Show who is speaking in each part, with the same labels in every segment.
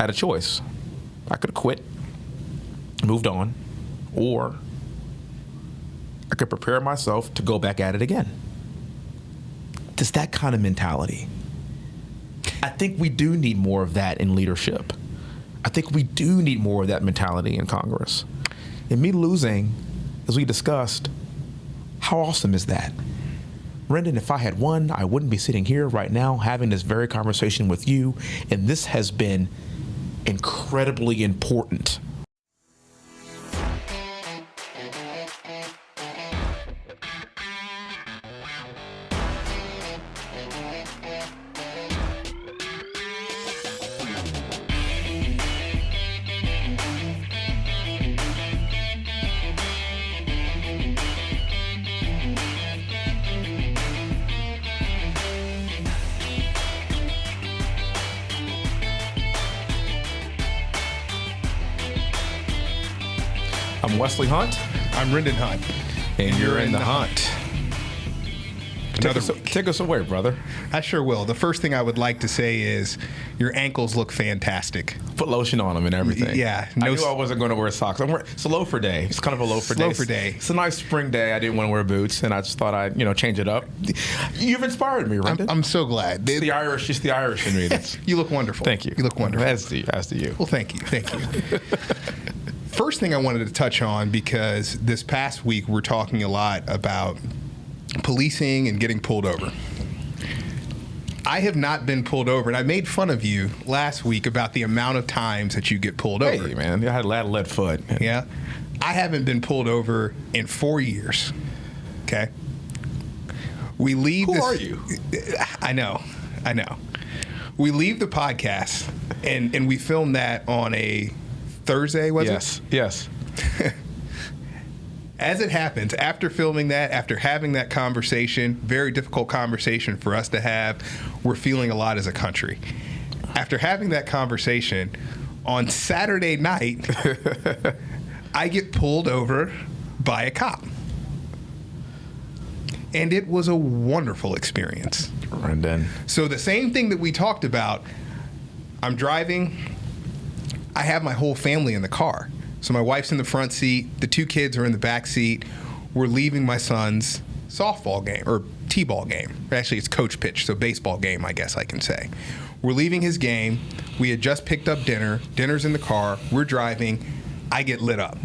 Speaker 1: I had a choice. I could have quit, moved on, or I could prepare myself to go back at it again. Just that kind of mentality. I think we do need more of that in leadership. I think we do need more of that mentality in Congress. And me losing, as we discussed, how awesome is that? Wrendon, if I had won, I wouldn't be sitting here right now having this very conversation with you. And this has been incredibly important. I'm Wesley Hunt.
Speaker 2: I'm Wrendon Hunt.
Speaker 1: And you're in the hunt. Take us away, brother.
Speaker 2: I sure will. The first thing I would like to say is your ankles look fantastic.
Speaker 1: Put lotion on them and everything.
Speaker 2: Yeah.
Speaker 1: I knew I wasn't going to wear socks. It's a loafer day. It's kind of a loafer day.
Speaker 2: Loafer day.
Speaker 1: It's a nice spring day. I didn't want to wear boots, and I just thought I'd change it up. You've inspired me, Wrendon.
Speaker 2: I'm so glad.
Speaker 1: It's the Irish in me.
Speaker 2: You look wonderful.
Speaker 1: Thank you.
Speaker 2: You look wonderful.
Speaker 1: As do you.
Speaker 2: Well, thank you. First thing I wanted to touch on, because this past week we're talking a lot about policing and getting pulled over. I have not been pulled over, and I made fun of you last week about the amount of times that you get pulled over.
Speaker 1: Hey, man, I had a lead foot.
Speaker 2: Yeah. I haven't been pulled over in 4 years. Okay. We leave
Speaker 1: Who are you?
Speaker 2: I know. We leave the podcast, and we film that on a Thursday, was it?
Speaker 1: Yes.
Speaker 2: As it happens, after filming that, after having that conversation, very difficult conversation for us to have, we're feeling a lot as a country. After having that conversation, on Saturday night, I get pulled over by a cop. And it was a wonderful experience.
Speaker 1: Wrendon.
Speaker 2: So the same thing that we talked about, I'm driving, I have my whole family in the car. So my wife's in the front seat, the two kids are in the back seat. We're leaving my son's softball game, or t-ball game. Actually, it's coach pitch, so baseball game, I guess I can say. We're leaving his game. We had just picked up dinner. Dinner's in the car. We're driving. I get lit up.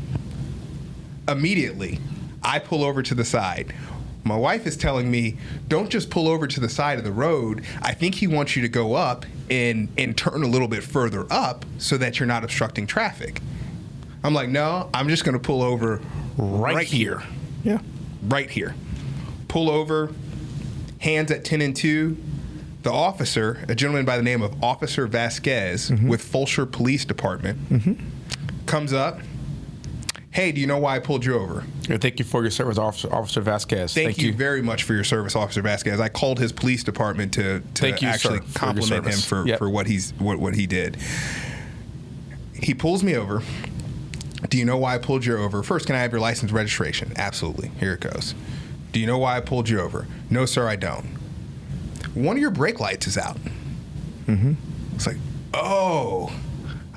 Speaker 2: Immediately, I pull over to the side. My wife is telling me, don't just pull over to the side of the road. I think he wants you to go up and turn a little bit further up so that you're not obstructing traffic. I'm like, no, I'm just going to pull over right here.
Speaker 1: Yeah.
Speaker 2: Right here. Pull over, hands at 10 and 2. The officer, a gentleman by the name of Officer Vasquez with Fulshire Police Department, comes up. Hey, do you know why I pulled you over?
Speaker 1: Thank you for your service, Officer Vasquez.
Speaker 2: Thank you very much for your service, Officer Vasquez. I called his police department to actually compliment him for what he did. He pulls me over. Do you know why I pulled you over? First, can I have your license registration? Absolutely. Here it goes. Do you know why I pulled you over? No, sir, I don't. One of your brake lights is out. It's like, oh,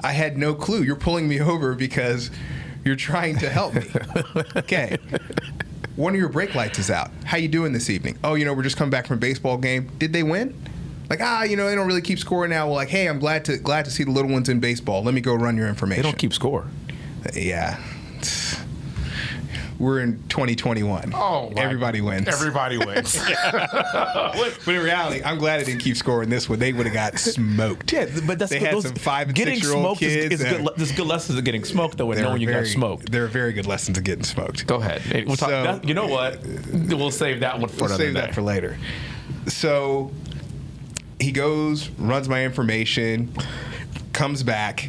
Speaker 2: I had no clue. You're pulling me over because you're trying to help me. Okay. One of your brake lights is out. How you doing this evening? Oh, we're just coming back from a baseball game. Did they win? Like, they don't really keep score now. Well, like, hey, I'm glad to see the little ones in baseball. Let me go run your information.
Speaker 1: They don't keep score.
Speaker 2: Yeah. We're in 2021.
Speaker 1: Oh,
Speaker 2: everybody wins.
Speaker 1: Everybody wins.
Speaker 2: But in reality, I'm glad I didn't keep score in this one. They would have got smoked.
Speaker 1: Yeah, but that's
Speaker 2: they had some 5 and 6 year old kids.
Speaker 1: There's good lessons of getting smoked, though, and knowing you got smoked.
Speaker 2: There are very good lessons of getting smoked.
Speaker 1: Go ahead. We'll talk. You know what? We'll save that one for another day.
Speaker 2: Save that for later. So he goes, runs my information, comes back.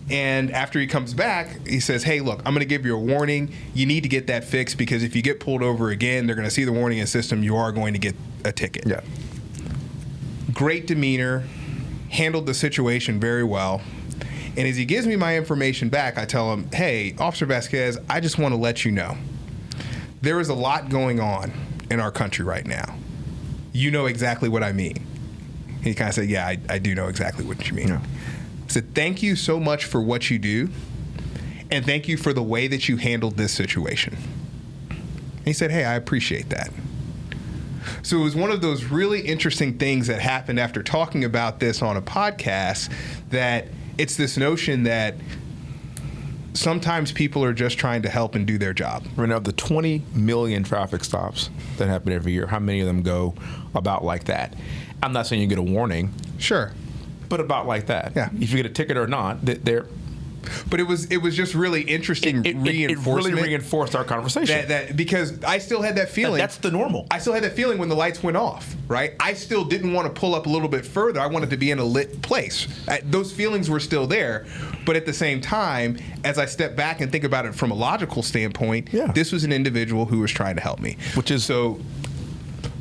Speaker 2: And after he comes back, he says, hey, look, I'm going to give you a warning. You need to get that fixed because if you get pulled over again, they're going to see the warning in the system. You are going to get a ticket.
Speaker 1: Yeah.
Speaker 2: Great demeanor. Handled the situation very well. And as he gives me my information back, I tell him, hey, Officer Vasquez, I just want to let you know. There is a lot going on in our country right now. You know exactly what I mean. He kind of said, yeah, I do know exactly what you mean. Yeah. I said, thank you so much for what you do, and thank you for the way that you handled this situation. And he said, hey, I appreciate that. So it was one of those really interesting things that happened after talking about this on a podcast, that it's this notion that sometimes people are just trying to help and do their job.
Speaker 1: Right now, the 20 million traffic stops that happen every year, how many of them go about like that? I'm not saying you get a warning.
Speaker 2: Sure.
Speaker 1: But about like that.
Speaker 2: Yeah.
Speaker 1: If you get a ticket or not, they're...
Speaker 2: But it was just really interesting reinforcement.
Speaker 1: It really reinforced our conversation.
Speaker 2: That because I still had that feeling.
Speaker 1: That's the normal.
Speaker 2: I still had that feeling when the lights went off, right? I still didn't want to pull up a little bit further. I wanted to be in a lit place. Those feelings were still there. But at the same time, as I step back and think about it from a logical standpoint, this was an individual who was trying to help me.
Speaker 1: Which is...
Speaker 2: So,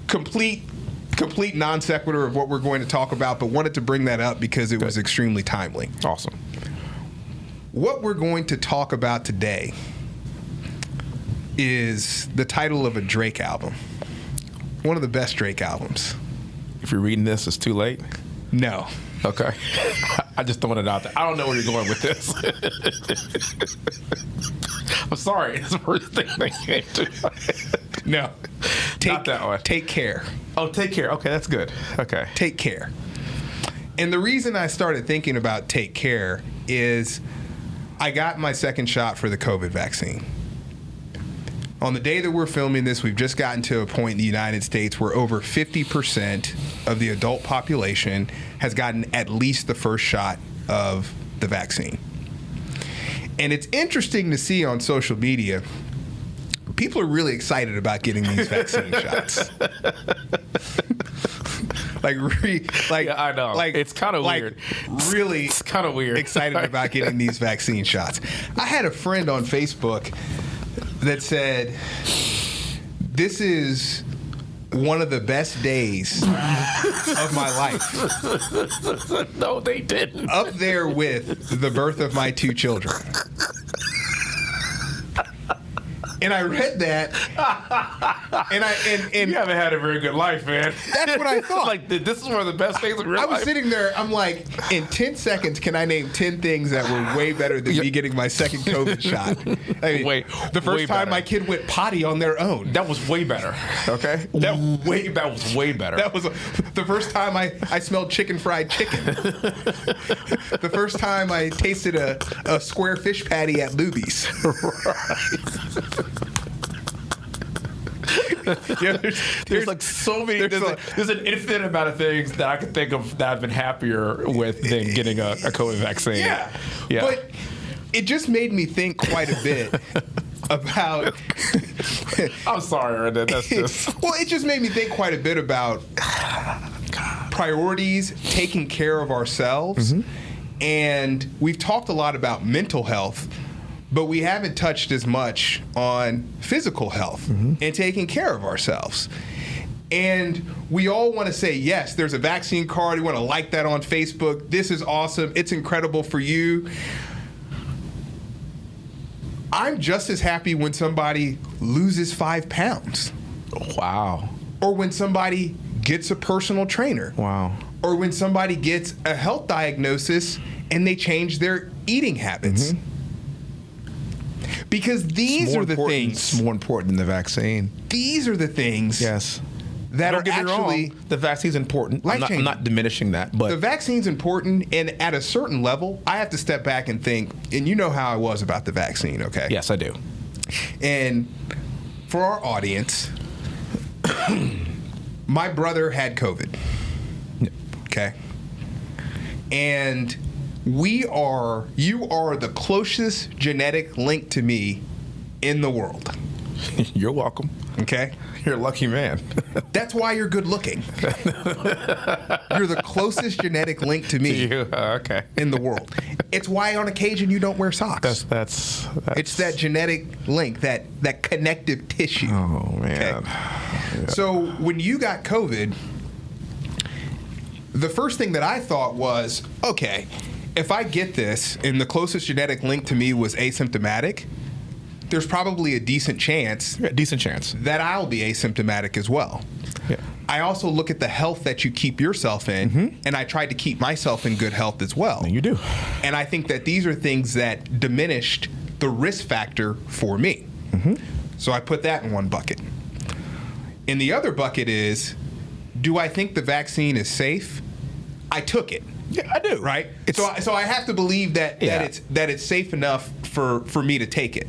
Speaker 2: complete non sequitur of what we're going to talk about, but wanted to bring that up because it was extremely timely.
Speaker 1: Awesome.
Speaker 2: What we're going to talk about today is the title of a Drake album. One of the best Drake albums.
Speaker 1: If you're reading this, it's too late?
Speaker 2: No.
Speaker 1: Okay. I just throwing it out there. I don't know where you're going with this. I'm sorry. It's the first thing that came to
Speaker 2: No.
Speaker 1: Not that one.
Speaker 2: Take Care.
Speaker 1: Oh, Take Care. Okay, that's good. Okay.
Speaker 2: Take Care. And the reason I started thinking about Take Care is I got my second shot for the COVID vaccine. On the day that we're filming this, we've just gotten to a point in the United States where over 50% of the adult population has gotten at least the first shot of the vaccine. And it's interesting to see on social media, people are really excited about getting these vaccine shots.
Speaker 1: Yeah, I know. It's kind of weird.
Speaker 2: Really,
Speaker 1: it's kind of weird.
Speaker 2: Excited about getting these vaccine shots. I had a friend on Facebook that said, "This is one of the best days of my life."
Speaker 1: No, they didn't.
Speaker 2: Up there with the birth of my two children. And I read that, and
Speaker 1: you haven't had a very good life, man.
Speaker 2: That's what I thought.
Speaker 1: Like, this is one of the best things in real life.
Speaker 2: I was sitting there, I'm like, in 10 seconds, can I name 10 things that were way better than me getting my second COVID shot? I mean, the first time my kid went potty on their own.
Speaker 1: That was way better. Okay? That was way better.
Speaker 2: That was the first time I smelled fried chicken. The first time I tasted a square fish patty at Luby's.
Speaker 1: Right.
Speaker 2: Yeah,
Speaker 1: there's like so many. There's an infinite amount of things that I could think of that I've been happier with than getting a COVID vaccine.
Speaker 2: Yeah. But it just made me think quite a bit about.
Speaker 1: I'm sorry, Wrendon. That's just.
Speaker 2: Well, it just made me think quite a bit about priorities, taking care of ourselves, and we've talked a lot about mental health. But we haven't touched as much on physical health and taking care of ourselves. And we all want to say, yes, there's a vaccine card. We want to like that on Facebook. This is awesome. It's incredible for you. I'm just as happy when somebody loses 5 pounds.
Speaker 1: Wow.
Speaker 2: Or when somebody gets a personal trainer.
Speaker 1: Wow.
Speaker 2: Or when somebody gets a health diagnosis and they change their eating habits. Because these are the things.
Speaker 1: It's more important than the vaccine.
Speaker 2: These are the things.
Speaker 1: Yes.
Speaker 2: That
Speaker 1: Don't
Speaker 2: are
Speaker 1: get me
Speaker 2: actually
Speaker 1: wrong, the vaccine's important. I'm not diminishing that, but
Speaker 2: the vaccine's important, and at a certain level, I have to step back and think. And you know how I was about the vaccine, okay?
Speaker 1: Yes, I do.
Speaker 2: And for our audience, my brother had COVID. Okay. And you are the closest genetic link to me in the world.
Speaker 1: You're welcome.
Speaker 2: Okay?
Speaker 1: You're a lucky man.
Speaker 2: That's why you're good looking. You're the closest genetic link to me in the world. It's why on occasion you don't wear socks.
Speaker 1: That's
Speaker 2: It's that genetic link, that connective tissue.
Speaker 1: Oh, man.
Speaker 2: Okay? Yeah. So when you got COVID, the first thing that I thought was, okay, if I get this and the closest genetic link to me was asymptomatic, there's probably a decent chance
Speaker 1: decent chance
Speaker 2: that I'll be asymptomatic as well.
Speaker 1: Yeah.
Speaker 2: I also look at the health that you keep yourself in, and I tried to keep myself in good health as well.
Speaker 1: And you do.
Speaker 2: And I think that these are things that diminished the risk factor for me. So I put that in one bucket. And the other bucket is, do I think the vaccine is safe? I took it.
Speaker 1: Yeah, I do.
Speaker 2: Right? So I have to believe that it's safe enough for me to take it.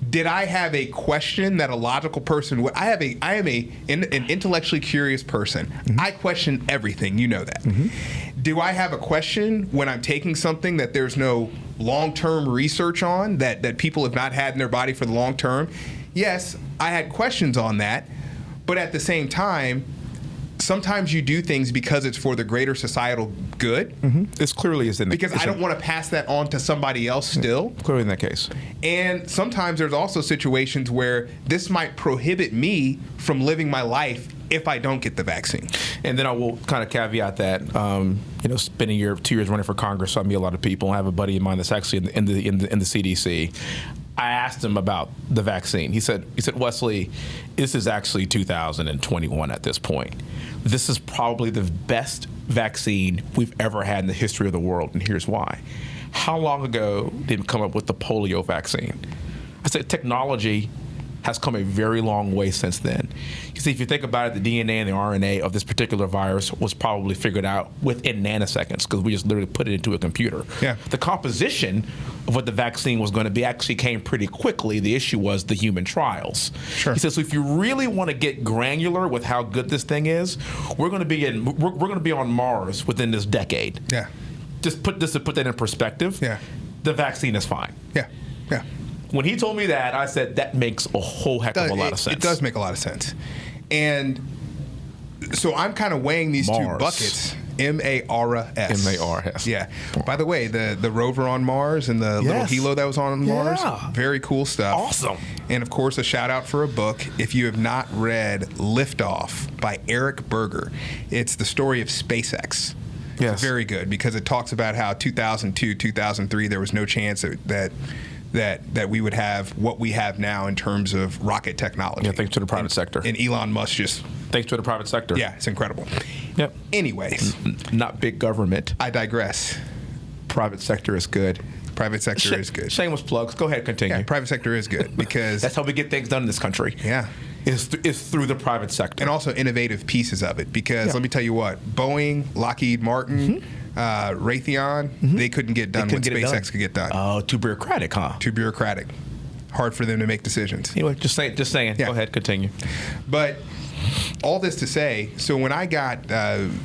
Speaker 2: Did I have a question that a logical person would? I am an intellectually curious person. I question everything. You know that. Do I have a question when I'm taking something that there's no long-term research on, that people have not had in their body for the long term? Yes, I had questions on that. But at the same time, sometimes you do things because it's for the greater societal good.
Speaker 1: This clearly is in the
Speaker 2: because I don't want to pass that on to somebody else still.
Speaker 1: Clearly in that case.
Speaker 2: And sometimes there's also situations where this might prohibit me from living my life if I don't get the vaccine.
Speaker 1: And then I will kind of caveat that, spending 2 years running for Congress, so I meet a lot of people. I have a buddy of mine that's actually in the CDC. I asked him about the vaccine. He said, Wesley, this is actually 2021 at this point. This is probably the best vaccine we've ever had in the history of the world, and here's why. How long ago did we come up with the polio vaccine? I said technology has come a very long way since then. You see, if you think about it, the DNA and the RNA of this particular virus was probably figured out within nanoseconds because we just literally put it into a computer.
Speaker 2: Yeah.
Speaker 1: The composition of what the vaccine was going to be actually came pretty quickly. The issue was the human trials.
Speaker 2: Sure.
Speaker 1: He says, so if you really want to get granular with how good this thing is, we're going to be on Mars within this decade.
Speaker 2: Yeah.
Speaker 1: Just to put that in perspective.
Speaker 2: Yeah.
Speaker 1: The vaccine is fine.
Speaker 2: Yeah. Yeah.
Speaker 1: When he told me that, I said, that makes a whole heck of a lot of sense.
Speaker 2: It does make a lot of sense. And so I'm kind of weighing these two buckets. M-A-R-S.
Speaker 1: M-A-R-S.
Speaker 2: Yeah. By the way, the rover on Mars and the little helo that was on Mars, very cool stuff.
Speaker 1: Awesome.
Speaker 2: And of course, a shout out for a book. If you have not read Liftoff by Eric Berger, it's the story of SpaceX.
Speaker 1: Yes.
Speaker 2: Very good because it talks about how 2002, 2003, there was no chance that we would have what we have now in terms of rocket technology.
Speaker 1: Yeah, thanks to the private sector.
Speaker 2: And Elon Musk just...
Speaker 1: Thanks to the private sector.
Speaker 2: Yeah, it's incredible.
Speaker 1: Yep.
Speaker 2: Anyways.
Speaker 1: Not big government.
Speaker 2: I digress.
Speaker 1: Private sector is good.
Speaker 2: Private sector is good.
Speaker 1: Shameless plugs. Go ahead, continue.
Speaker 2: Yeah, private sector is good because...
Speaker 1: That's how we get things done in this country.
Speaker 2: Yeah.
Speaker 1: Is through the private sector.
Speaker 2: And also innovative pieces of it because let me tell you what, Boeing, Lockheed Martin... Raytheon, they couldn't get done what SpaceX could get done.
Speaker 1: Oh, too bureaucratic, huh?
Speaker 2: Too bureaucratic. Hard for them to make decisions.
Speaker 1: Anyway, just saying. Yeah. Go ahead, continue.
Speaker 2: But all this to say, so when I got...
Speaker 1: I'm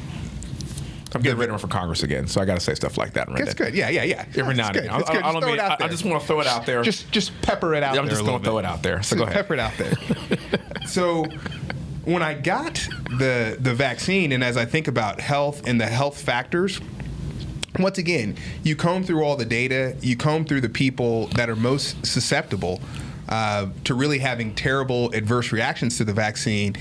Speaker 1: getting ready to run for Congress again, so I got to say stuff like that.
Speaker 2: That's good. Yeah.
Speaker 1: Every now and then. I just want to throw it out there.
Speaker 2: Just pepper it out there.
Speaker 1: I'm just going to throw it out there. So go ahead.
Speaker 2: Pepper it out there. So... when I got the vaccine, and as I think about health and the health factors, once again, you comb through all the data, you comb through the people that are most susceptible to really having terrible adverse reactions to the vaccine.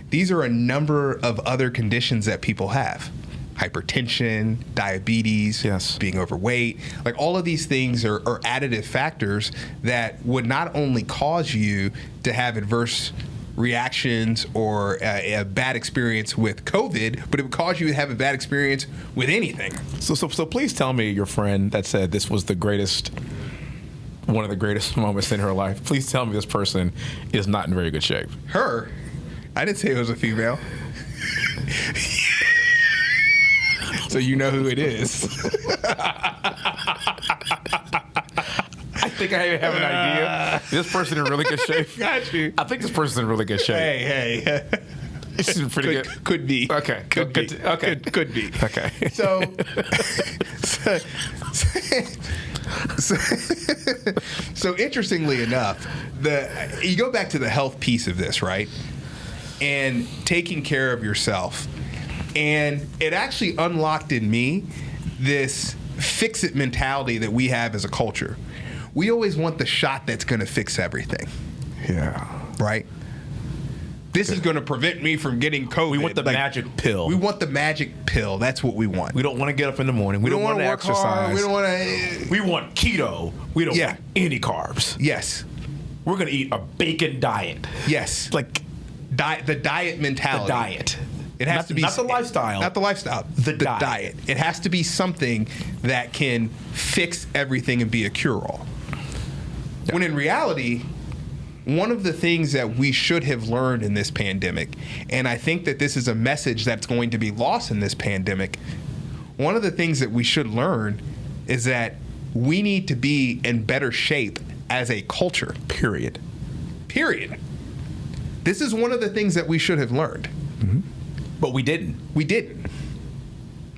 Speaker 2: These are a number of other conditions that people have. Hypertension, diabetes, being overweight. Like all of these things are additive factors that would not only cause you to have adverse reactions or a bad experience with COVID, but it would cause you to have a bad experience with anything.
Speaker 1: So please tell me your friend that said this was one of the greatest moments in her life. Please tell me this person is not in very good shape.
Speaker 2: Her? I didn't say it was a female. So you know who it is.
Speaker 1: I think I have an idea. This person in really good shape.
Speaker 2: Got you.
Speaker 1: I think this person's in really good shape.
Speaker 2: Hey.
Speaker 1: This is pretty good.
Speaker 2: Could be.
Speaker 1: Okay.
Speaker 2: Could be.
Speaker 1: Okay.
Speaker 2: Could be.
Speaker 1: Okay.
Speaker 2: So interestingly enough, you go back to the health piece of this, right? And taking care of yourself. And it actually unlocked in me this fix-it mentality that we have as a culture. We always want the shot that's going to fix everything.
Speaker 1: Yeah.
Speaker 2: Right? This is going to prevent me from getting COVID.
Speaker 1: We want the magic pill.
Speaker 2: We want the magic pill. That's what we want.
Speaker 1: We don't want to get up in the morning. We don't want to
Speaker 2: work
Speaker 1: exercise.
Speaker 2: hard. We don't want to...
Speaker 1: We want keto. We don't want any carbs.
Speaker 2: Yes.
Speaker 1: We're going to eat a bacon diet.
Speaker 2: Yes.
Speaker 1: Like...
Speaker 2: the diet mentality.
Speaker 1: The diet.
Speaker 2: It has to be
Speaker 1: not the lifestyle.
Speaker 2: Not the lifestyle.
Speaker 1: The diet.
Speaker 2: It has to be something that can fix everything and be a cure-all. Yeah. When in reality, one of the things that we should have learned in this pandemic, and I think that this is a message that's going to be lost in this pandemic, one of the things that we should learn is that we need to be in better shape as a culture.
Speaker 1: Period.
Speaker 2: This is one of the things that we should have learned.
Speaker 1: Mm-hmm. But we didn't.
Speaker 2: We didn't.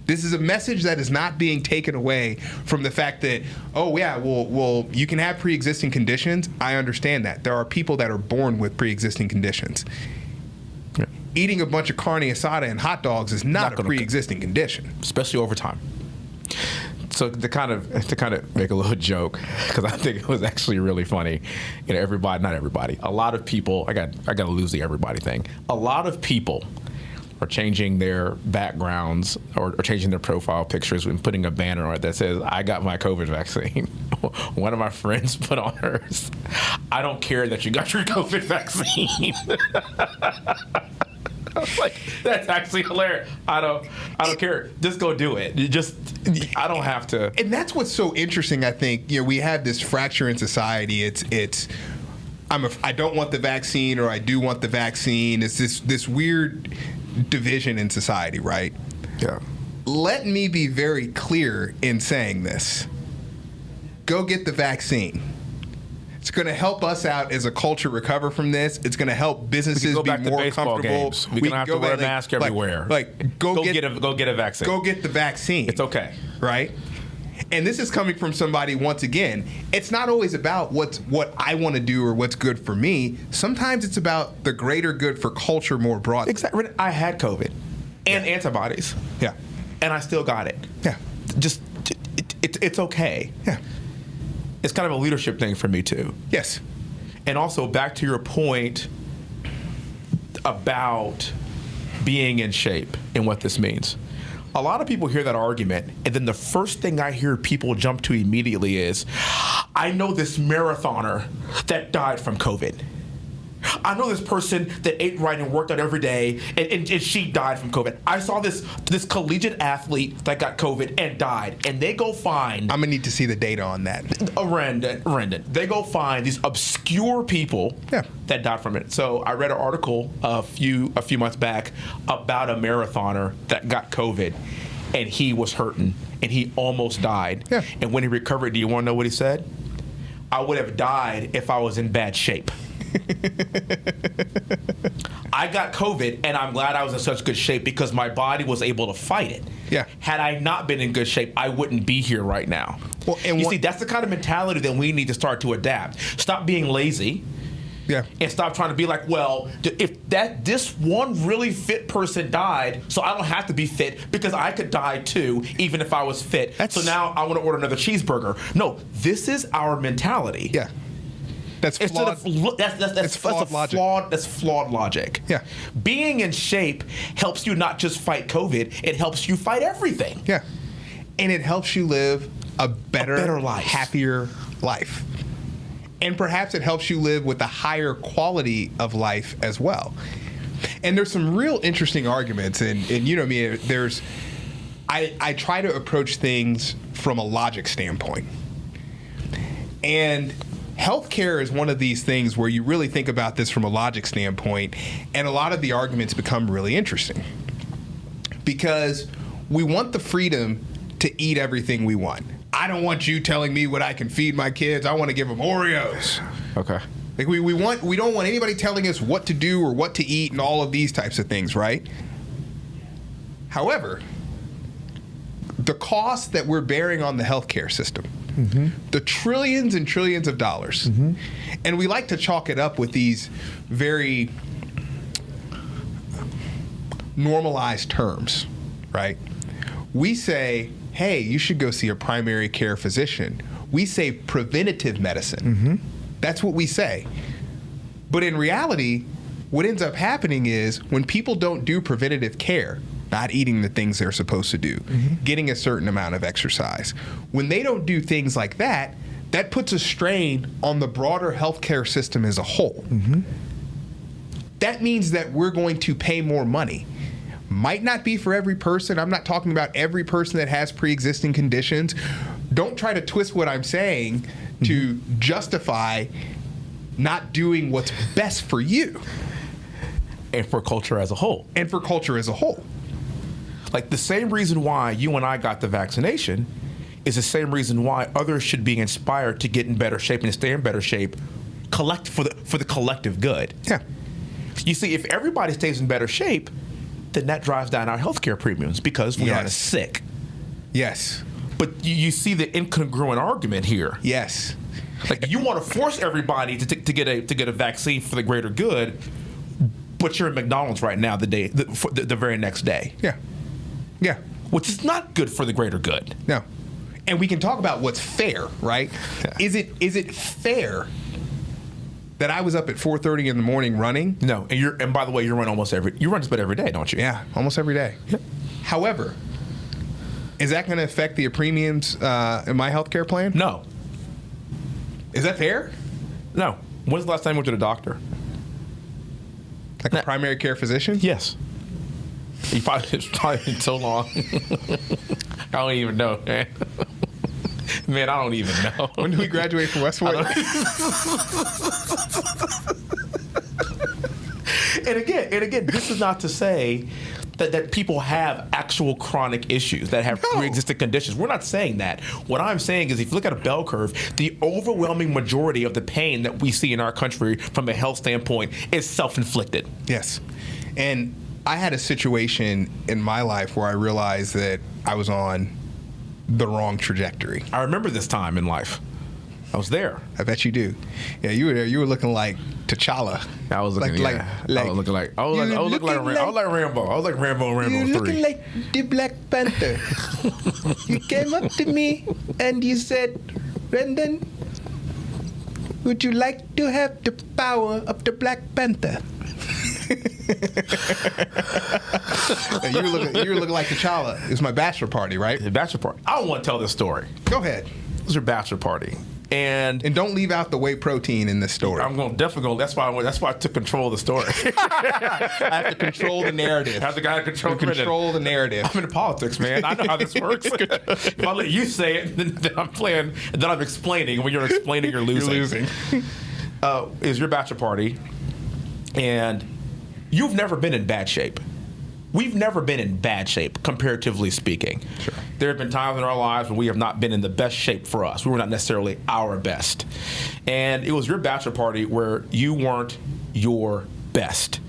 Speaker 2: This is a message that is not being taken away from the fact that, oh, yeah, well, you can have pre-existing conditions. I understand that. There are people that are born with pre-existing conditions. Yeah. Eating a bunch of carne asada and hot dogs is not a pre-existing condition.
Speaker 1: Especially over time. So to kind of make a little joke, because I think it was actually really funny. You know, not everybody, a lot of people. I got to lose the everybody thing. A lot of people are changing their backgrounds or changing their profile pictures and putting a banner on it that says, "I got my COVID vaccine." One of my friends put on hers, "I don't care that you got your COVID vaccine." I was like, that's actually hilarious. I don't care. Just go do it. I don't have to.
Speaker 2: And that's what's so interesting. I think we have this fracture in society. I don't want the vaccine, or I do want the vaccine. It's this weird division in society, right?
Speaker 1: Yeah.
Speaker 2: Let me be very clear in saying this. Go get the vaccine. It's going to help us out as a culture recover from this. It's going to help businesses be more comfortable.
Speaker 1: Games. We don't have to wear a mask everywhere. Go get a vaccine.
Speaker 2: Go get the vaccine.
Speaker 1: It's okay.
Speaker 2: Right? And this is coming from somebody, once again, it's not always about what I want to do or what's good for me. Sometimes it's about the greater good for culture more broadly.
Speaker 1: Exactly. I had COVID and antibodies.
Speaker 2: Yeah.
Speaker 1: And I still got it.
Speaker 2: Yeah.
Speaker 1: It's okay.
Speaker 2: Yeah.
Speaker 1: It's kind of a leadership thing for me too.
Speaker 2: Yes.
Speaker 1: And also back to your point about being in shape and what this means. A lot of people hear that argument, and then the first thing I hear people jump to immediately is, I know this marathoner that died from COVID. I know this person that ate right and worked out every day, and she died from COVID. I saw this collegiate athlete that got COVID and died, and they go find...
Speaker 2: I'm going to need to see the data on that.
Speaker 1: Wrendon. They go find these obscure people that died from it. So I read an article a few months back about a marathoner that got COVID, and he was hurting, and he almost died.
Speaker 2: Yeah.
Speaker 1: And when he recovered, do you want to know what he said? I would have died if I was in bad shape. I got COVID, and I'm glad I was in such good shape because my body was able to fight it.
Speaker 2: Yeah.
Speaker 1: Had I not been in good shape, I wouldn't be here right now. Well, and see, that's the kind of mentality that we need to start to adapt. Stop being lazy.
Speaker 2: Yeah.
Speaker 1: And stop trying to be like, well, if this one really fit person died, so I don't have to be fit because I could die too, even if I was fit. So now I want to order another cheeseburger. No, this is our mentality.
Speaker 2: Yeah. That's flawed.
Speaker 1: That's flawed logic. That's flawed logic.
Speaker 2: Yeah.
Speaker 1: Being in shape helps you not just fight COVID, it helps you fight everything.
Speaker 2: Yeah. And it helps you live a better life, happier life. And perhaps it helps you live with a higher quality of life as well. And there's some real interesting arguments, and you know me, I try to approach things from a logic standpoint. And healthcare is one of these things where you really think about this from a logic standpoint, and a lot of the arguments become really interesting. Because we want the freedom to eat everything we want. I don't want you telling me what I can feed my kids. I want to give them Oreos.
Speaker 1: Okay.
Speaker 2: Like we don't want anybody telling us what to do or what to eat and all of these types of things, right? However, the cost that we're bearing on the healthcare system, mm-hmm. the trillions and trillions of dollars, mm-hmm. and we like to chalk it up with these very normalized terms, right? We say, hey, you should go see a primary care physician. We say preventative medicine. Mm-hmm. That's what we say. But in reality, what ends up happening is when people don't do preventative care, not eating the things they're supposed to do, mm-hmm. getting a certain amount of exercise, when they don't do things like that, that puts a strain on the broader healthcare system as a whole. Mm-hmm. That means that we're going to pay more money. might not be for every person. I'm not talking about every person that has pre-existing conditions. Don't try to twist what I'm saying to justify not doing what's best for you.
Speaker 1: And for culture as a whole.
Speaker 2: And for culture as a whole.
Speaker 1: Like the same reason why you and I got the vaccination is the same reason why others should be inspired to get in better shape and stay in better shape for the collective good.
Speaker 2: Yeah.
Speaker 1: You see, if everybody stays in better shape, then that drives down our healthcare premiums because we aren't as sick.
Speaker 2: Yes.
Speaker 1: But you see the incongruent argument here.
Speaker 2: Yes.
Speaker 1: Like you want to force everybody to get a vaccine for the greater good, but you're at McDonald's right now the very next day.
Speaker 2: Yeah. Yeah.
Speaker 1: Which is not good for the greater good.
Speaker 2: No. And we can talk about what's fair, right? Yeah. Is it fair that I was up at 4:30 in the morning running?
Speaker 1: No. And by the way, you run just about every day, don't you?
Speaker 2: Yeah, almost every day.
Speaker 1: Yep.
Speaker 2: However, is that going to affect the premiums in my healthcare plan?
Speaker 1: No.
Speaker 2: Is that fair?
Speaker 1: No. When's the last time you went to the doctor?
Speaker 2: Like a primary care physician?
Speaker 1: Yes. It's probably been so long. I don't even know, man. Man, I don't even know.
Speaker 2: When did we graduate from Westwood?
Speaker 1: And again, this is not to say that people have actual chronic issues, that have pre-existing conditions. We're not saying that. What I'm saying is if you look at a bell curve, the overwhelming majority of the pain that we see in our country from a health standpoint is self-inflicted.
Speaker 2: Yes. And I had a situation in my life where I realized that I was on the wrong trajectory.
Speaker 1: I remember this time in life. I was there.
Speaker 2: I bet you do. Yeah, you were there. You were looking like T'Challa.
Speaker 1: I was looking like Rambo. I was like Rambo and Rambo 3.
Speaker 2: You're looking like the Black Panther. You came up to me and you said, "Wrendon, would you like to have the power of the Black Panther?" You were looking like T'Challa. It was my bachelor party, right?
Speaker 1: The bachelor party. I don't want to tell this story.
Speaker 2: Go ahead.
Speaker 1: It was your bachelor party. And
Speaker 2: don't leave out the whey protein in this story.
Speaker 1: I'm definitely going. That's why I took control of the story.
Speaker 2: I have to control the narrative.
Speaker 1: I have to control
Speaker 2: the narrative.
Speaker 1: I'm in politics, man. I know how this works. If I let you say it, then I'm playing. Then I'm explaining. When you're explaining, you're losing.
Speaker 2: You're losing.
Speaker 1: It was your bachelor party, and you've never been in bad shape. We've never been in bad shape, comparatively speaking.
Speaker 2: Sure.
Speaker 1: There have been times in our lives when we have not been in the best shape for us. We were not necessarily our best. And it was your bachelor party where you weren't your best.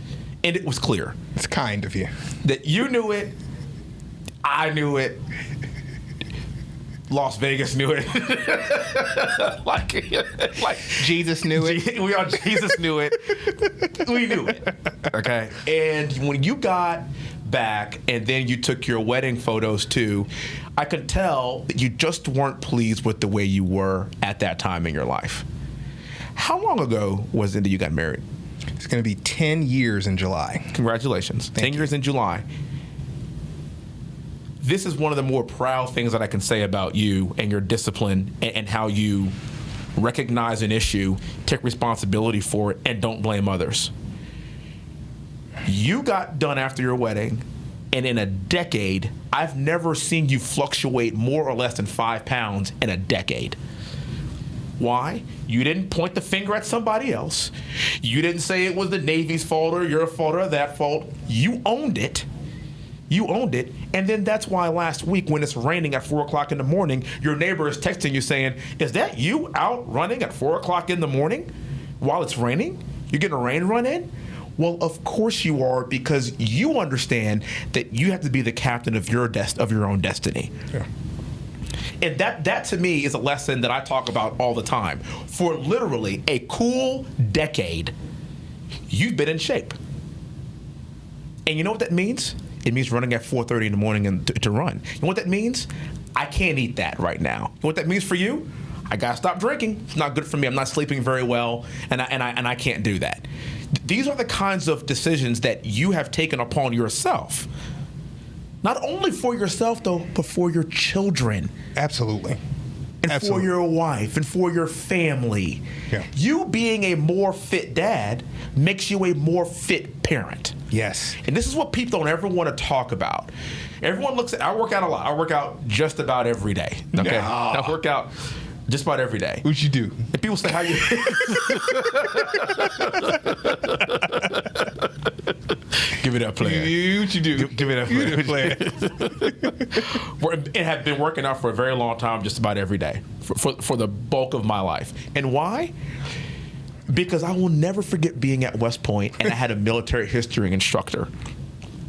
Speaker 1: And it was clear.
Speaker 2: It's kind of you.
Speaker 1: That you knew it, I knew it, Las Vegas knew it. like
Speaker 2: Jesus knew it.
Speaker 1: Jesus knew it. We knew it. Okay. And when you got back and then you took your wedding photos too, I could tell that you just weren't pleased with the way you were at that time in your life. How long ago was it that you got married?
Speaker 2: It's going to be 10 years in July.
Speaker 1: Congratulations. 10 years in July. This is one of the more proud things that I can say about you and your discipline and how you recognize an issue, take responsibility for it, and don't blame others. You got done after your wedding, and in a decade, I've never seen you fluctuate more or less than 5 pounds in a decade. Why? You didn't point the finger at somebody else. You didn't say it was the Navy's fault or your fault or that fault. You owned it. You owned it. And then that's why last week when it's raining at 4 o'clock in the morning, your neighbor is texting you saying, "Is that you out running at 4 o'clock in the morning while it's raining? You're getting a rain run in?" Well, of course you are, because you understand that you have to be the captain of your own destiny.
Speaker 2: Yeah.
Speaker 1: And that to me is a lesson that I talk about all the time. For literally a cool decade, you've been in shape. And you know what that means? It means running at 4:30 in the morning and to run. You know what that means? I can't eat that right now. You know what that means for you? I gotta stop drinking. It's not good for me. I'm not sleeping very well, and I can't do that. These are the kinds of decisions that you have taken upon yourself. Not only for yourself though, but for your children.
Speaker 2: Absolutely.
Speaker 1: and
Speaker 2: Absolutely.
Speaker 1: for your wife and for your family.
Speaker 2: Yeah.
Speaker 1: You being a more fit dad makes you a more fit parent.
Speaker 2: Yes.
Speaker 1: And this is what people don't ever want to talk about. Everyone looks at, I work out a lot. I work out just about every day. Okay. I work out just about every day.
Speaker 2: What'd you do?
Speaker 1: And people say, how you... Give it up, player.
Speaker 2: What you do?
Speaker 1: Give it up, player. And have been working out for a very long time, just about every day, for the bulk of my life. And why? Because I will never forget being at West Point, and I had a military history instructor.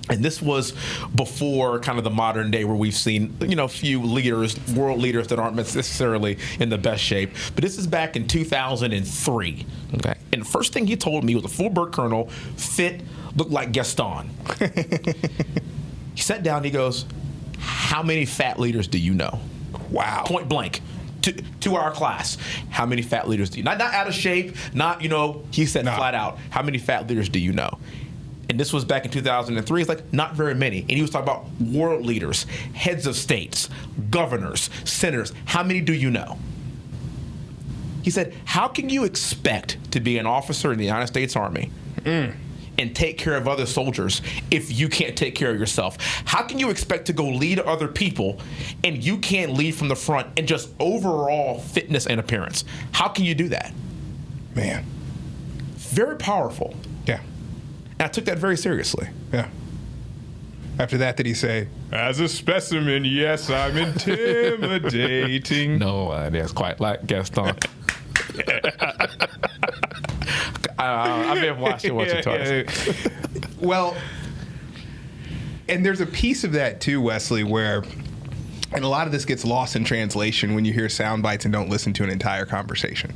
Speaker 1: And this was before kind of the modern day where we've seen, a few leaders, world leaders that aren't necessarily in the best shape. But this is back in 2003. Okay. And the first thing he told me was a full bird colonel, fit, looked like Gaston. He sat down and he goes, how many fat leaders do you know?
Speaker 2: Wow.
Speaker 1: Point blank. To our class, how many fat leaders do you know? Not out of shape, he said flat out, how many fat leaders do you know? And this was back in 2003. It's like, not very many. And he was talking about world leaders, heads of states, governors, senators. How many do you know? He said, how can you expect to be an officer in the United States Army and take care of other soldiers if you can't take care of yourself? How can you expect to go lead other people and you can't lead from the front in just overall fitness and appearance? How can you do that?
Speaker 2: Man.
Speaker 1: Very powerful.
Speaker 2: Yeah.
Speaker 1: And I took that very seriously.
Speaker 2: Yeah. After that, did he say, as a specimen, yes, I'm intimidating?
Speaker 1: No, that's quite like Gaston. I may have watched it once or twice.
Speaker 2: Well, and there's a piece of that too, Wesley, where, and a lot of this gets lost in translation when you hear sound bites and don't listen to an entire conversation.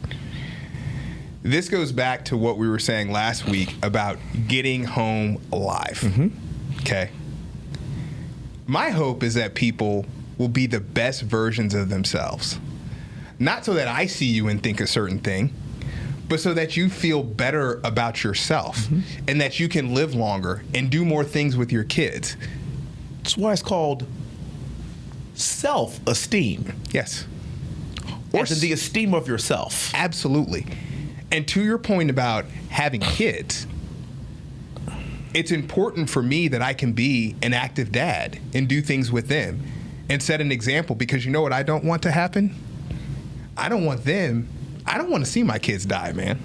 Speaker 2: This goes back to what we were saying last week about getting home alive. Okay. My hope is that people will be the best versions of themselves. Not so that I see you and think a certain thing, but so that you feel better about yourself and that you can live longer and do more things with your kids.
Speaker 1: That's why it's called self-esteem.
Speaker 2: Yes.
Speaker 1: Or the esteem of yourself.
Speaker 2: Absolutely. And to your point about having kids, it's important for me that I can be an active dad and do things with them and set an example, because you know what I don't want to happen? I don't want to see my kids die, man.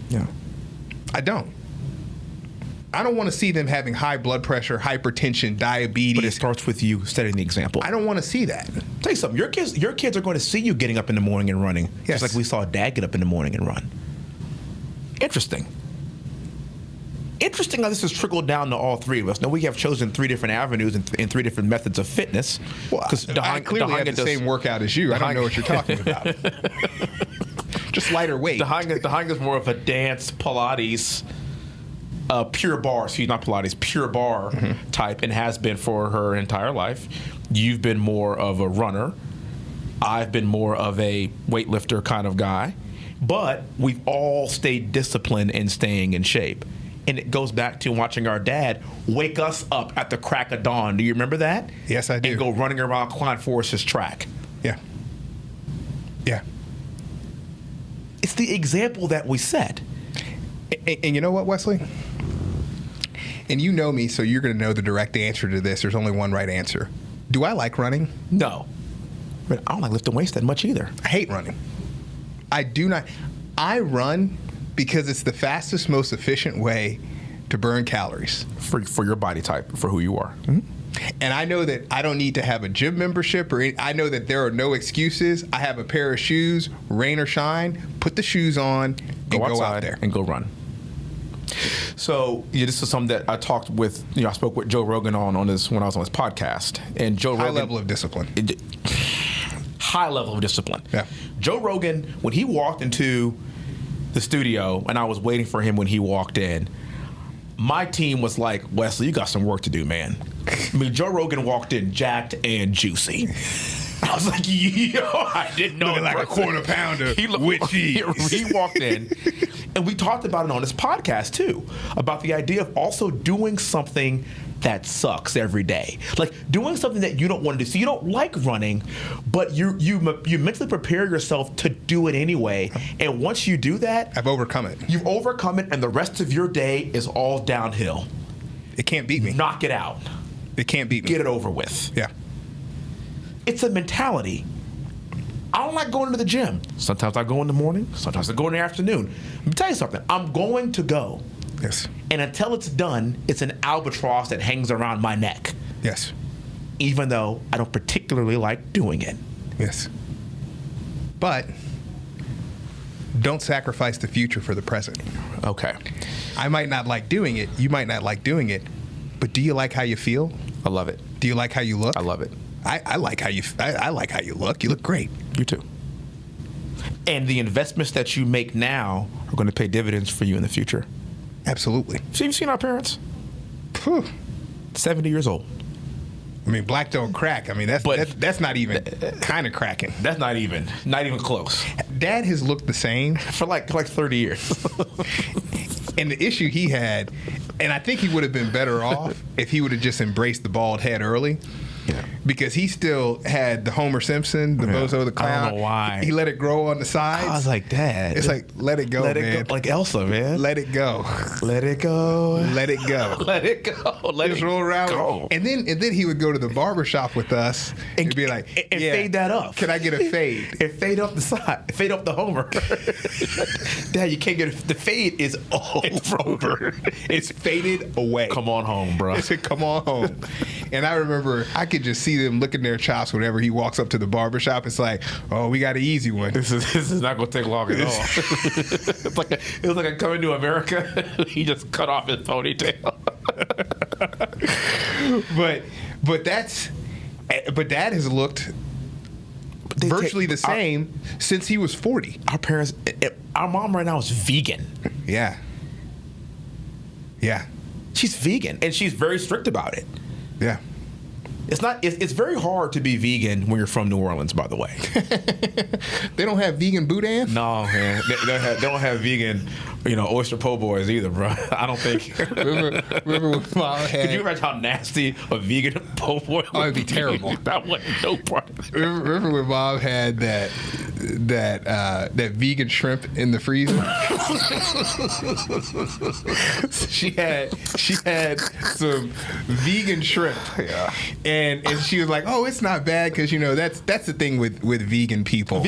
Speaker 1: Yeah.
Speaker 2: I don't want to see them having high blood pressure, hypertension, diabetes.
Speaker 1: But it starts with you setting the example.
Speaker 2: I don't want to see that.
Speaker 1: Tell you something. Your kids are going to see you getting up in the morning and running.
Speaker 2: Yes.
Speaker 1: Just like we saw Dad get up in the morning and run. Interesting how this has trickled down to all three of us. Now, we have chosen three different avenues and three different methods of fitness.
Speaker 2: Well, I clearly have the same workout as you. I don't know what you're talking about. Just lighter weight.
Speaker 1: Dahanga's more of a dance, Pilates, pure bar. Excuse not Pilates, pure bar type, and has been for her entire life. You've been more of a runner. I've been more of a weightlifter kind of guy. But we've all stayed disciplined in staying in shape. And it goes back to watching our dad wake us up at the crack of dawn. Do you remember that?
Speaker 2: Yes, I do.
Speaker 1: And go running around Klein Forest's track.
Speaker 2: Yeah. Yeah.
Speaker 1: It's the example that we set.
Speaker 2: And you know what, Wesley? And you know me, so you're going to know the direct answer to this. There's only one right answer. Do I like running?
Speaker 1: No. But I don't like lifting weights that much either.
Speaker 2: I hate running. I do not. I run because it's the fastest, most efficient way to burn calories.
Speaker 1: For your body type, for who you are.
Speaker 2: And I know that I don't need to have a gym membership, I know that there are no excuses. I have a pair of shoes, rain or shine, put the shoes on and go out there.
Speaker 1: And go run. So this is something that I talked with, I spoke with Joe Rogan on this when I was on his podcast. And Joe Rogan.
Speaker 2: High level of discipline.
Speaker 1: High level of discipline.
Speaker 2: Yeah.
Speaker 1: Joe Rogan, when he walked into the studio and I was waiting for him when he walked in, my team was like, Wesley, you got some work to do, man. I mean, Joe Rogan walked in jacked and juicy. I was like, yo, I didn't know.
Speaker 2: Looking like a quarter pounder with cheese.
Speaker 1: He walked in And we talked about it on this podcast too, about the idea of also doing something that sucks every day. Like doing something that you don't want to do. So you don't like running, but you mentally prepare yourself to do it anyway. And once you do that,
Speaker 2: I've overcome it.
Speaker 1: you've overcome it, and the rest of your day is all downhill.
Speaker 2: It can't beat me.
Speaker 1: Knock it out.
Speaker 2: It can't beat me.
Speaker 1: Get it over with.
Speaker 2: Yeah.
Speaker 1: It's a mentality. I don't like going to the gym. Sometimes I go in the morning. Sometimes I go in the afternoon. Let me tell you something. I'm going to go.
Speaker 2: Yes.
Speaker 1: And until it's done, it's an albatross that hangs around my neck.
Speaker 2: Yes.
Speaker 1: Even though I don't particularly like doing it.
Speaker 2: Yes. But don't sacrifice the future for the present.
Speaker 1: Okay.
Speaker 2: I might not like doing it. You might not like doing it. But do you like how you feel?
Speaker 1: I love it.
Speaker 2: Do you like how you look?
Speaker 1: I love it.
Speaker 2: I like how you. I like how you look. You look great.
Speaker 1: You too. And the investments that you make now are going to pay dividends for you in the future.
Speaker 2: Absolutely.
Speaker 1: So you've seen our parents?
Speaker 2: Whew.
Speaker 1: 70 years old.
Speaker 2: I mean, black don't crack. I mean, that's not even kind of cracking.
Speaker 1: That's not even close.
Speaker 2: Dad has looked the same
Speaker 1: For like 30 years.
Speaker 2: and the issue he had, and I think he would have been better off if he would have just embraced the bald head early.
Speaker 1: Yeah.
Speaker 2: Because he still had the Homer Simpson, the Bozo the Clown.
Speaker 1: I don't know why.
Speaker 2: He let it grow on the sides.
Speaker 1: I was like, Dad.
Speaker 2: It's like, let it go,
Speaker 1: let
Speaker 2: man.
Speaker 1: it go. Like Elsa, man.
Speaker 2: Let it go.
Speaker 1: Let it go.
Speaker 2: Let it go.
Speaker 1: Let it go. Let
Speaker 2: Just
Speaker 1: it
Speaker 2: roll around.
Speaker 1: go.
Speaker 2: And then he would go to the barber shop with us and be like,
Speaker 1: and
Speaker 2: yeah,
Speaker 1: fade that up.
Speaker 2: Can I get a fade?
Speaker 1: And fade up the side. Fade up the Homer. Dad, you can't get it. The fade is over.
Speaker 2: It's faded away.
Speaker 1: Come on home, bro.
Speaker 2: I said, come on home. And I remember I could just see them licking their chops whenever he walks up to the barber shop. It's like, oh, we got an easy one.
Speaker 1: This is not going to take long at all. It was like a Coming to America. He just cut off his ponytail.
Speaker 2: But Dad has looked virtually the same since he was 40.
Speaker 1: Our parents, our mom right now is vegan.
Speaker 2: Yeah. Yeah.
Speaker 1: She's vegan, and she's very strict about it.
Speaker 2: Yeah.
Speaker 1: It's very hard to be vegan when you're from New Orleans, by the way.
Speaker 2: They don't have vegan boudin?
Speaker 1: No, man. They don't have vegan, oyster po' boys either, bro. I don't think.
Speaker 2: Remember when Mom had...
Speaker 1: Could you imagine how nasty a vegan po' boy would
Speaker 2: Oh, it'd be terrible.
Speaker 1: That wasn't no part of it.
Speaker 2: Remember when Mom had that vegan shrimp in the freezer? she had some vegan shrimp.
Speaker 1: Yeah.
Speaker 2: And she was like, "Oh, it's not bad because that's the thing with vegan people."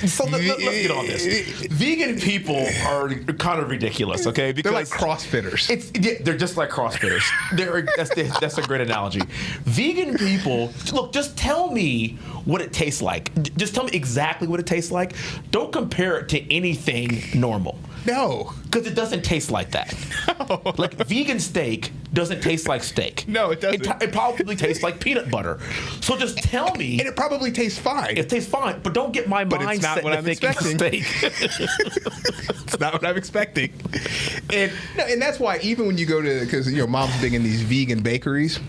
Speaker 1: So let's get on this. Vegan people are kind of ridiculous, okay? Because
Speaker 2: they're like CrossFitters.
Speaker 1: They're just like CrossFitters. That's a great analogy. Vegan people, look, just tell me what it tastes like. Just tell me exactly what it tastes like. Don't compare it to anything normal.
Speaker 2: No.
Speaker 1: Because it doesn't taste like that. No. Like vegan steak doesn't taste like steak.
Speaker 2: No, it doesn't.
Speaker 1: It probably tastes like peanut butter. So just tell me.
Speaker 2: And it probably tastes fine.
Speaker 1: It tastes fine, but don't get my
Speaker 2: But
Speaker 1: mind
Speaker 2: it's not
Speaker 1: set
Speaker 2: what
Speaker 1: to
Speaker 2: I'm
Speaker 1: thinking
Speaker 2: expecting.
Speaker 1: steak.
Speaker 2: It's not what I'm expecting. And that's why even when you go to, because Mom's big in these vegan bakeries,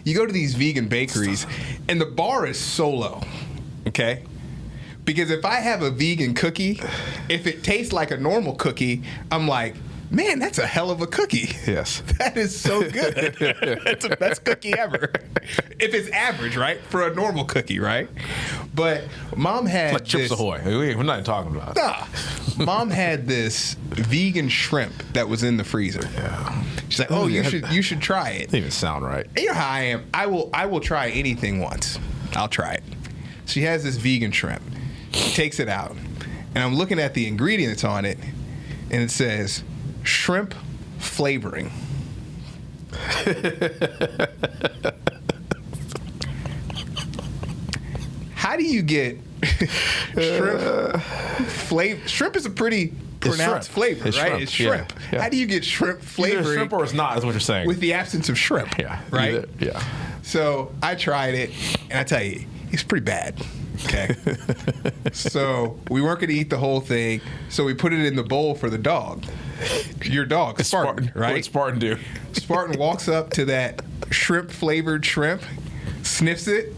Speaker 2: you go to these vegan bakeries and the bar is so low, okay? Because if I have a vegan cookie, if it tastes like a normal cookie, I'm like, man, that's a hell of a cookie.
Speaker 1: Yes.
Speaker 2: That is so good. That's the best cookie ever. If it's average, right? For a normal cookie, right? But Mom had
Speaker 1: Like Chips Ahoy. We're not even talking about it.
Speaker 2: Nah. Mom had this vegan shrimp that was in the freezer.
Speaker 1: Yeah.
Speaker 2: She's like, oh, you should try it.
Speaker 1: Doesn't even sound right.
Speaker 2: And you know how I am. I will try anything once. I'll try it. She has this vegan shrimp. She takes it out. And I'm looking at the ingredients on it, and it says shrimp flavoring. How do you get shrimp flavor? Shrimp is a pretty pronounced flavor,
Speaker 1: It's
Speaker 2: right?
Speaker 1: shrimp.
Speaker 2: It's shrimp.
Speaker 1: Yeah.
Speaker 2: How do you get shrimp
Speaker 1: Either
Speaker 2: flavoring
Speaker 1: shrimp or it's not, is what you're saying.
Speaker 2: with the absence of shrimp?
Speaker 1: Yeah.
Speaker 2: Right?
Speaker 1: Either- yeah.
Speaker 2: So I tried it, and I tell you, it's pretty bad. Okay. So we weren't going to eat the whole thing, so we put it in the bowl for the dog. Your dog, Spartan, right?
Speaker 1: What'd Spartan do?
Speaker 2: Spartan walks up to that shrimp-flavored shrimp, sniffs it,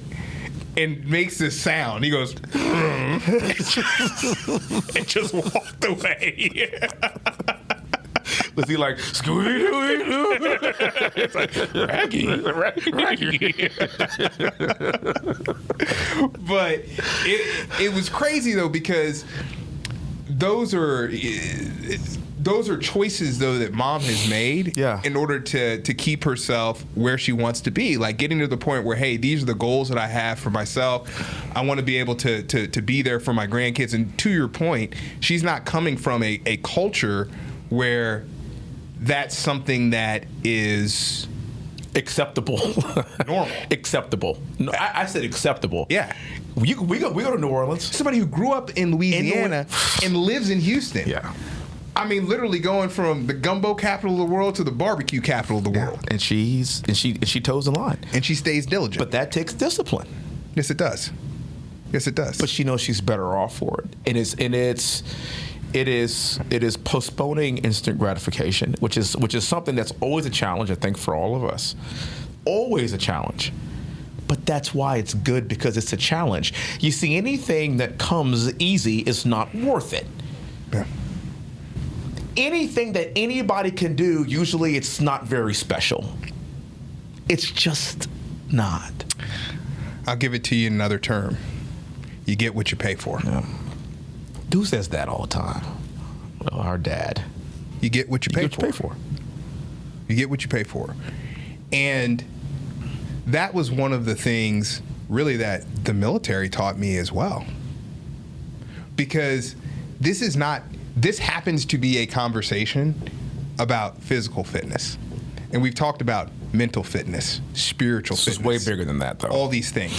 Speaker 2: and makes this sound. He goes, and just walked away.
Speaker 1: Was he like, Scooby-Doo? It's like, Raggy.
Speaker 2: But it was crazy, though, because those are choices, though, that mom has made in order to keep herself where she wants to be. Like getting to the point where, hey, these are the goals that I have for myself. I want to be able to be there for my grandkids. And to your point, she's not coming from a culture where that's something that is
Speaker 1: acceptable.
Speaker 2: Normal.
Speaker 1: Acceptable. No, I said acceptable.
Speaker 2: Yeah.
Speaker 1: We go to New Orleans.
Speaker 2: Somebody who grew up in Louisiana and lives in Houston.
Speaker 1: Yeah.
Speaker 2: I mean, literally going from the gumbo capital of the world to the barbecue capital of the world.
Speaker 1: And she toes the line.
Speaker 2: And she stays diligent.
Speaker 1: But that takes discipline.
Speaker 2: Yes, it does. Yes, it does.
Speaker 1: But she knows she's better off for it. It is postponing instant gratification, which is something that's always a challenge, I think, for all of us. Always a challenge. But that's why it's good, because it's a challenge. You see, anything that comes easy is not worth it.
Speaker 2: Yeah.
Speaker 1: Anything that anybody can do, usually it's not very special. It's just not.
Speaker 2: I'll give it to you in another term. You get what you pay for.
Speaker 1: Yeah. Dude says that all the time. Well, our dad.
Speaker 2: You get what you pay for. You get what you pay for. And that was one of the things, really, that the military taught me as well. Because this happens to be a conversation about physical fitness. And we've talked about mental fitness, spiritual fitness.
Speaker 1: It's way bigger than that, though.
Speaker 2: All these things.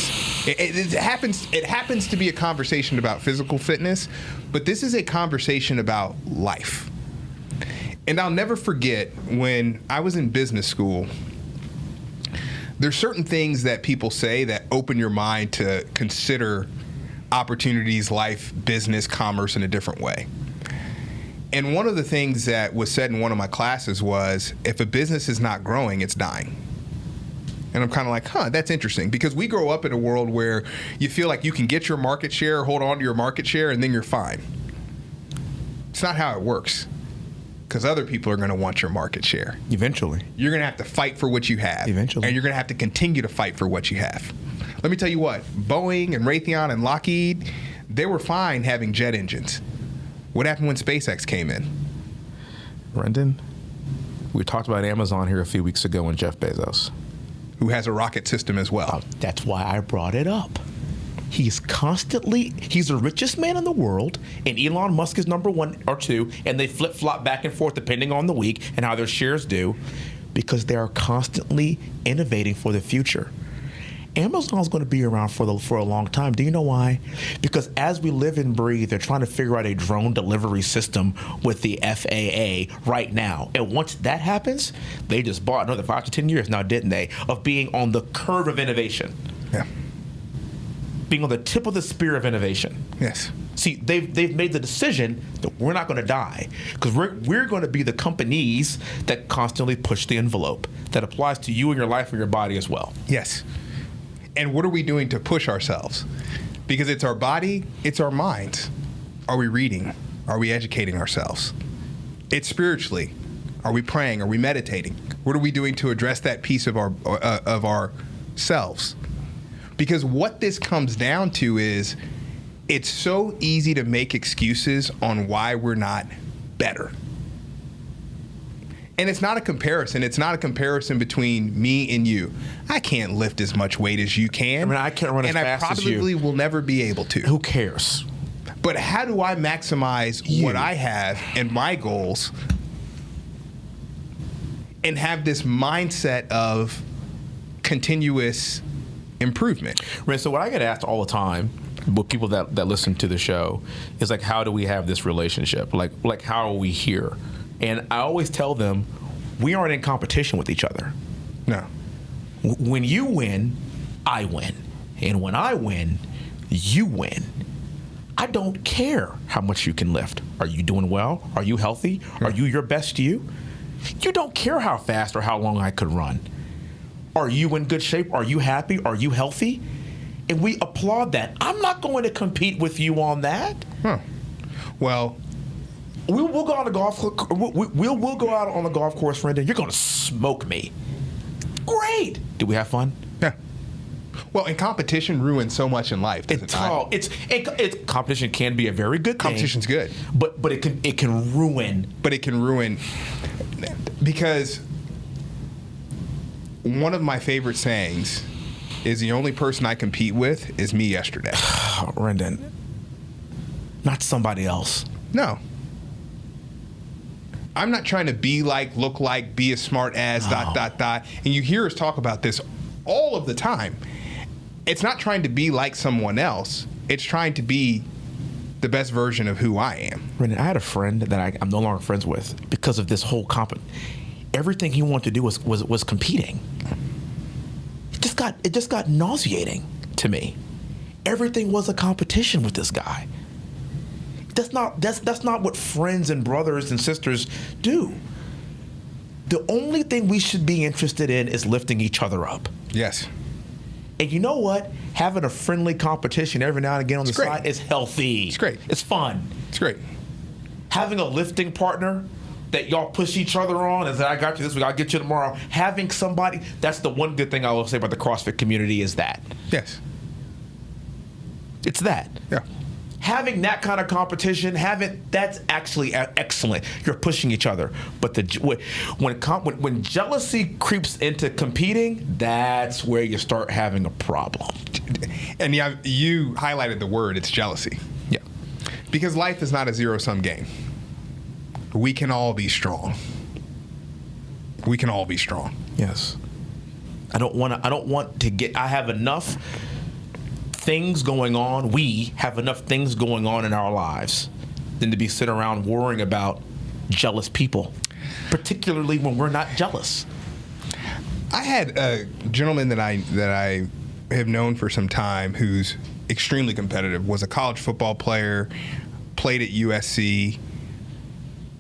Speaker 2: It happens to be a conversation about physical fitness, but this is a conversation about life. And I'll never forget when I was in business school, there's certain things that people say that open your mind to consider opportunities, life, business, commerce in a different way. And one of the things that was said in one of my classes was, if a business is not growing, it's dying. And I'm kind of like, that's interesting. Because we grow up in a world where you feel like you can get your market share, hold on to your market share, and then you're fine. It's not how it works. Because other people are going to want your market share.
Speaker 1: Eventually.
Speaker 2: You're going to have to fight for what you have.
Speaker 1: Eventually.
Speaker 2: And you're going to have to continue to fight for what you have. Let me tell you what, Boeing and Raytheon and Lockheed, they were fine having jet engines. What happened when SpaceX came in?
Speaker 1: Wrendon, we talked about Amazon here a few weeks ago and Jeff Bezos.
Speaker 2: Who has a rocket system as well.
Speaker 1: That's why I brought it up. He's the richest man in the world, and Elon Musk is number 1 or 2, and they flip-flop back and forth depending on the week and how their shares do, because they are constantly innovating for the future. Amazon's going to be around for a long time. Do you know why? Because as we live and breathe, they're trying to figure out a drone delivery system with the FAA right now. And once that happens, they just bought another 5 to 10 years now, didn't they, of being on the curve of innovation.
Speaker 2: Yeah.
Speaker 1: Being on the tip of the spear of innovation.
Speaker 2: Yes.
Speaker 1: See, they've made the decision that we're not going to die, because we're going to be the companies that constantly push the envelope. That applies to you and your life and your body as well.
Speaker 2: Yes. And what are we doing to push ourselves? Because it's our body, it's our minds. Are we reading? Are we educating ourselves? It's spiritually. Are we praying? Are we meditating? What are we doing to address that piece of ourselves? Because what this comes down to is, it's so easy to make excuses on why we're not better. And it's not a comparison. It's not a comparison between me and you. I can't lift as much weight as you can.
Speaker 1: I mean, I can't run as fast as you.
Speaker 2: And I probably will never be able to.
Speaker 1: Who cares?
Speaker 2: But how do I maximize what I have and my goals and have this mindset of continuous improvement?
Speaker 1: Right, so what I get asked all the time with people that listen to the show is like, how do we have this relationship? Like how are we here? And I always tell them, we aren't in competition with each other.
Speaker 2: No.
Speaker 1: When you win, I win. And when I win, you win. I don't care how much you can lift. Are you doing well? Are you healthy? Are you your best you? You don't care how fast or how long I could run. Are you in good shape? Are you happy? Are you healthy? and we applaud that. I'm not going to compete with you on that.
Speaker 2: Huh. Well,
Speaker 1: we'll go on the golf. We'll go out on the golf course, Wrendon. You're going to smoke me. Great. Do we have fun?
Speaker 2: yeah. Well, and competition ruins so much in life. Does it not?
Speaker 1: It's competition can be a very good thing.
Speaker 2: Competition's good,
Speaker 1: but it can ruin.
Speaker 2: But it can ruin because one of my favorite sayings is the only person I compete with is me yesterday.
Speaker 1: Wrendon, not somebody else.
Speaker 2: No. I'm not trying to be like, look like, be as smart as, ... And you hear us talk about this all of the time. It's not trying to be like someone else. It's trying to be the best version of who I am.
Speaker 1: Wrendon, I had a friend that I'm no longer friends with because of this whole everything he wanted to do was competing. It just got nauseating to me. Everything was a competition with this guy. That's not what friends and brothers and sisters do. The only thing we should be interested in is lifting each other up.
Speaker 2: Yes.
Speaker 1: And you know what? Having a friendly competition every now and again on the side is healthy.
Speaker 2: It's great.
Speaker 1: It's fun.
Speaker 2: It's great.
Speaker 1: Having a lifting partner that y'all push each other on and say, I got you this week, I'll get you tomorrow. Having somebody, that's the one good thing I will say about the CrossFit community is that.
Speaker 2: Yes.
Speaker 1: It's that.
Speaker 2: Yeah.
Speaker 1: Having that kind of competition, that's actually excellent. You're pushing each other. But when jealousy creeps into competing, that's where you start having a problem.
Speaker 2: And yeah, you highlighted the word, it's jealousy.
Speaker 1: Yeah.
Speaker 2: Because life is not a zero-sum game. We can all be strong. We can all be strong.
Speaker 1: Yes. I have enough things going on. We have enough things going on in our lives than to be sitting around worrying about jealous people, particularly when we're not jealous.
Speaker 2: I had a gentleman that I have known for some time who's extremely competitive, was a college football player, played at USC,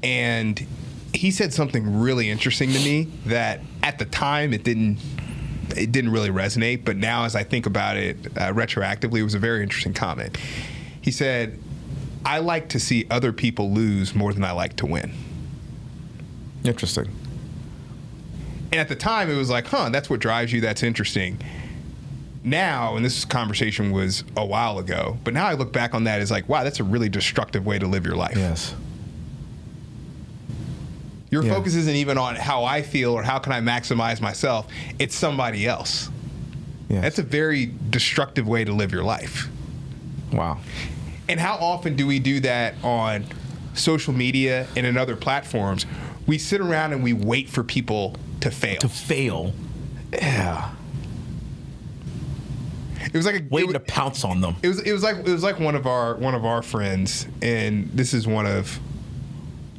Speaker 2: and he said something really interesting to me that at the time it didn't really resonate, but now as I think about it retroactively, it was a very interesting comment. He said, I like to see other people lose more than I like to win.
Speaker 1: Interesting.
Speaker 2: And at the time, it was like, that's what drives you, that's interesting. Now, and this conversation was a while ago, but now I look back on that as like, wow, that's a really destructive way to live your life.
Speaker 1: Yes.
Speaker 2: Your focus isn't even on how I feel or how can I maximize myself. It's somebody else.
Speaker 1: Yes.
Speaker 2: That's a very destructive way to live your life.
Speaker 1: Wow.
Speaker 2: And how often do we do that on social media and in other platforms? We sit around and we wait for people to fail.
Speaker 1: Yeah.
Speaker 2: It was like
Speaker 1: waiting to pounce on them.
Speaker 2: It was like one of our friends, and this is one of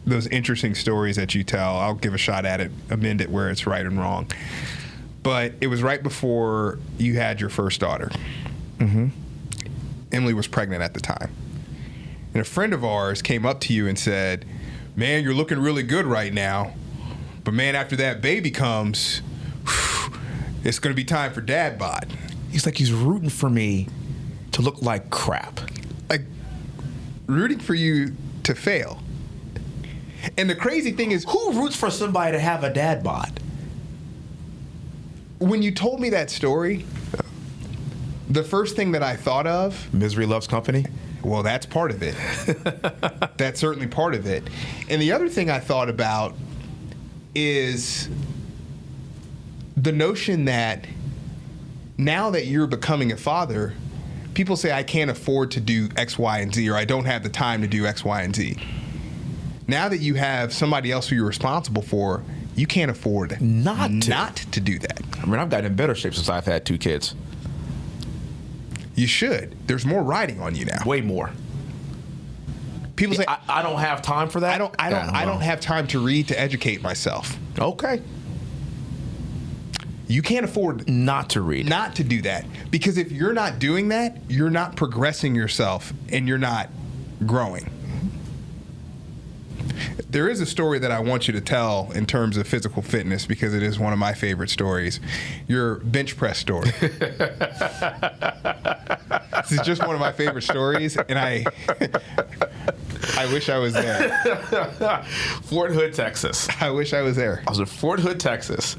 Speaker 2: those interesting stories that you tell. I'll give a shot at it, amend it where it's right and wrong. But it was right before you had your first daughter.
Speaker 1: Mm-hmm.
Speaker 2: Emily was pregnant at the time. And a friend of ours came up to you and said, man, you're looking really good right now. But man, after that baby comes, it's going to be time for dad bod.
Speaker 1: He's rooting for me to look like crap.
Speaker 2: Like, rooting for you to fail. And the crazy thing is,
Speaker 1: who roots for somebody to have a dad bod?
Speaker 2: When you told me that story, the first thing that I thought of...
Speaker 1: Misery loves company?
Speaker 2: Well, that's part of it. That's certainly part of it. And the other thing I thought about is the notion that now that you're becoming a father, people say, I can't afford to do X, Y, and Z, or I don't have the time to do X, Y, and Z. Now that you have somebody else who you're responsible for, you can't afford not to do that.
Speaker 1: I mean, I've gotten in better shape since I've had 2 kids.
Speaker 2: You should. There's more riding on you now.
Speaker 1: Way more.
Speaker 2: People say
Speaker 1: I don't have time for that.
Speaker 2: I don't have time to read to educate myself.
Speaker 1: Okay.
Speaker 2: You can't afford
Speaker 1: not to read.
Speaker 2: Not to do that. Because if you're not doing that, you're not progressing yourself and you're not growing. There is a story that I want you to tell in terms of physical fitness because it is one of my favorite stories. Your bench press story. This is just one of my favorite stories, and I wish I was there.
Speaker 1: Fort Hood, Texas.
Speaker 2: I wish I was there.
Speaker 1: I was in Fort Hood, Texas.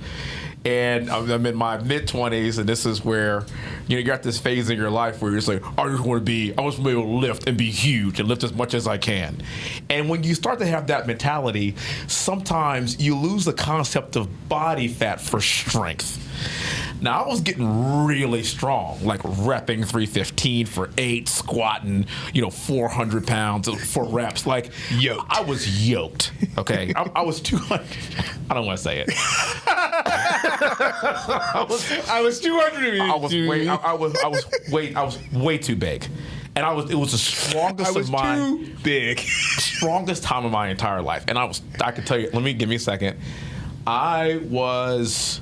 Speaker 1: And I'm in my mid-20s, and this is where, you're at this phase in your life where you're just like, I just want to be able to lift and be huge and lift as much as I can. And when you start to have that mentality, sometimes you lose the concept of body fat for strength. Now, I was getting really strong, like repping 315 for 8, squatting, 400 pounds for reps. Like,
Speaker 2: yoked.
Speaker 1: I was yoked, okay? I was 200. I don't want to say it.
Speaker 2: I was 200.
Speaker 1: I was way too big. And it was the strongest
Speaker 2: I was
Speaker 1: of my
Speaker 2: too big.
Speaker 1: strongest time of my entire life. And I can tell you, give me a second. I was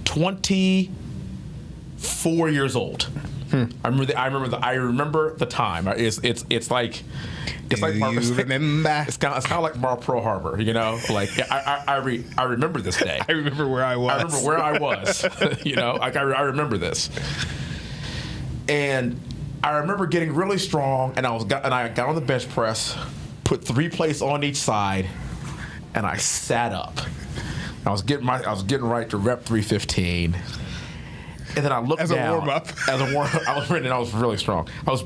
Speaker 1: 24 years old. I remember the time. It's like
Speaker 2: remember?
Speaker 1: It's kind of like Pearl Harbor, Like I remember this day.
Speaker 2: I remember where I was.
Speaker 1: I remember where I was. Like I remember this. And I remember getting really strong, and I got on the bench press, put 3 plates on each side, and I sat up. I was getting right to rep 315. And then I looked down.
Speaker 2: As a warm-up.
Speaker 1: I was really strong. I was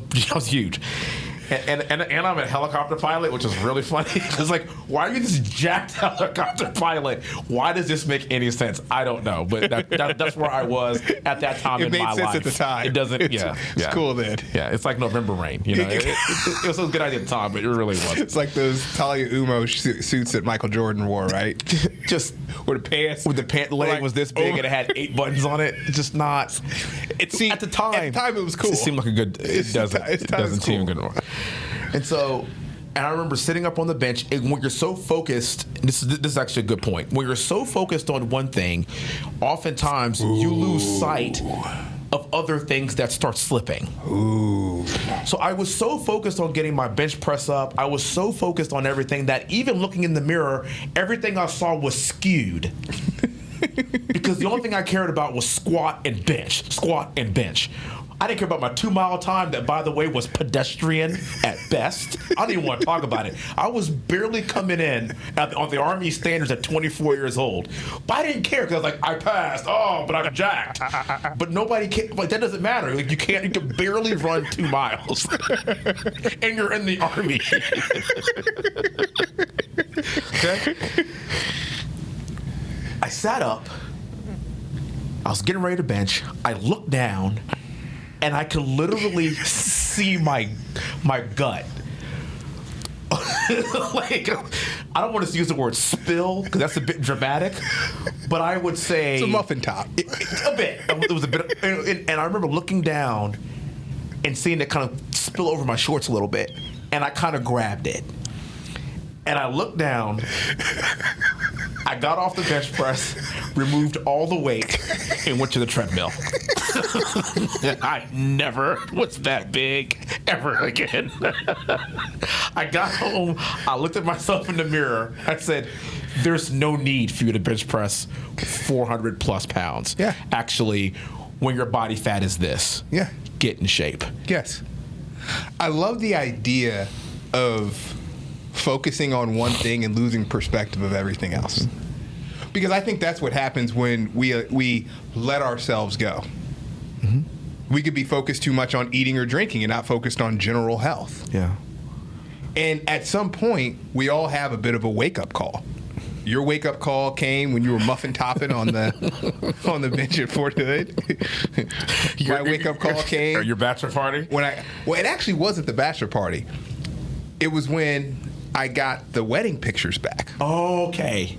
Speaker 1: huge. And I'm a helicopter pilot, which is really funny. It's like, why are you this jacked helicopter pilot? Why does this make any sense? I don't know, but that's where I was at that time in my life.
Speaker 2: It made sense at the time.
Speaker 1: It doesn't.
Speaker 2: It's cool then.
Speaker 1: Yeah, it's like November rain. It was a good idea at the time, but it really wasn't.
Speaker 2: It's like those Talia Umo suits that Michael Jordan wore, right?
Speaker 1: Just
Speaker 2: with the
Speaker 1: pant leg was this big and it had 8 buttons on it. Just not. At the time
Speaker 2: it was cool.
Speaker 1: It seemed like a good. It doesn't seem good. And I remember sitting up on the bench, and when you're so focused, this is actually a good point. When you're so focused on one thing, oftentimes you lose sight of other things that start slipping.
Speaker 2: Ooh.
Speaker 1: So I was so focused on getting my bench press up. I was so focused on everything that even looking in the mirror, everything I saw was skewed. Because the only thing I cared about was squat and bench. I didn't care about my 2-mile time that, by the way, was pedestrian at best. I don't even want to talk about it. I was barely coming in on the Army standards at 24 years old. But I didn't care because I was like, I passed. Oh, but I'm jacked. But nobody can. But that doesn't matter. Like, you can barely run 2 miles. And you're in the Army. Okay? I sat up. I was getting ready to bench. I looked down. And I could literally see my gut. Like, I don't want to use the word spill because that's a bit dramatic, but I would say
Speaker 2: it's a muffin top.
Speaker 1: A bit. It was a bit, and I remember looking down and seeing it kind of spill over my shorts a little bit, and I kind of grabbed it. And I looked down. I got off the bench press, removed all the weight, and went to the treadmill. I never was that big ever again. I got home. I looked at myself in the mirror. I said, there's no need for you to bench press 400 plus pounds.
Speaker 2: Yeah.
Speaker 1: Actually, when your body fat is this,
Speaker 2: yeah,
Speaker 1: get in shape.
Speaker 2: Yes. I love the idea of focusing on one thing and losing perspective of everything else. Because I think that's what happens when we let ourselves go.
Speaker 1: Mm-hmm.
Speaker 2: We could be focused too much on eating or drinking and not focused on general health.
Speaker 1: Yeah.
Speaker 2: And at some point, we all have a bit of a wake-up call. Your wake-up call came when you were muffin topping on the bench at Fort Hood. My wake-up call came.
Speaker 1: Or your bachelor party?
Speaker 2: Well, it actually wasn't the bachelor party. It was when I got the wedding pictures back.
Speaker 1: Okay.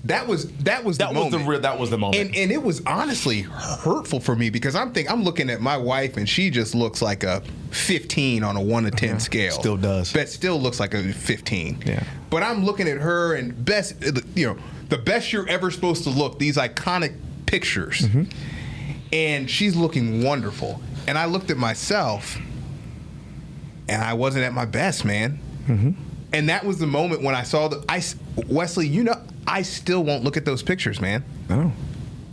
Speaker 2: That was the moment.
Speaker 1: That was the moment.
Speaker 2: And it was honestly hurtful for me because I'm looking at my wife and she just looks like a 15 on a 1 to 10 scale.
Speaker 1: Still does.
Speaker 2: But still looks like a 15.
Speaker 1: Yeah.
Speaker 2: But I'm looking at her and the best you're ever supposed to look, these iconic pictures. Mm-hmm. And she's looking wonderful. And I looked at myself and I wasn't at my best, man.
Speaker 1: Mm-hmm.
Speaker 2: And that was the moment when I saw Wesley, I still won't look at those pictures, man.
Speaker 1: Oh.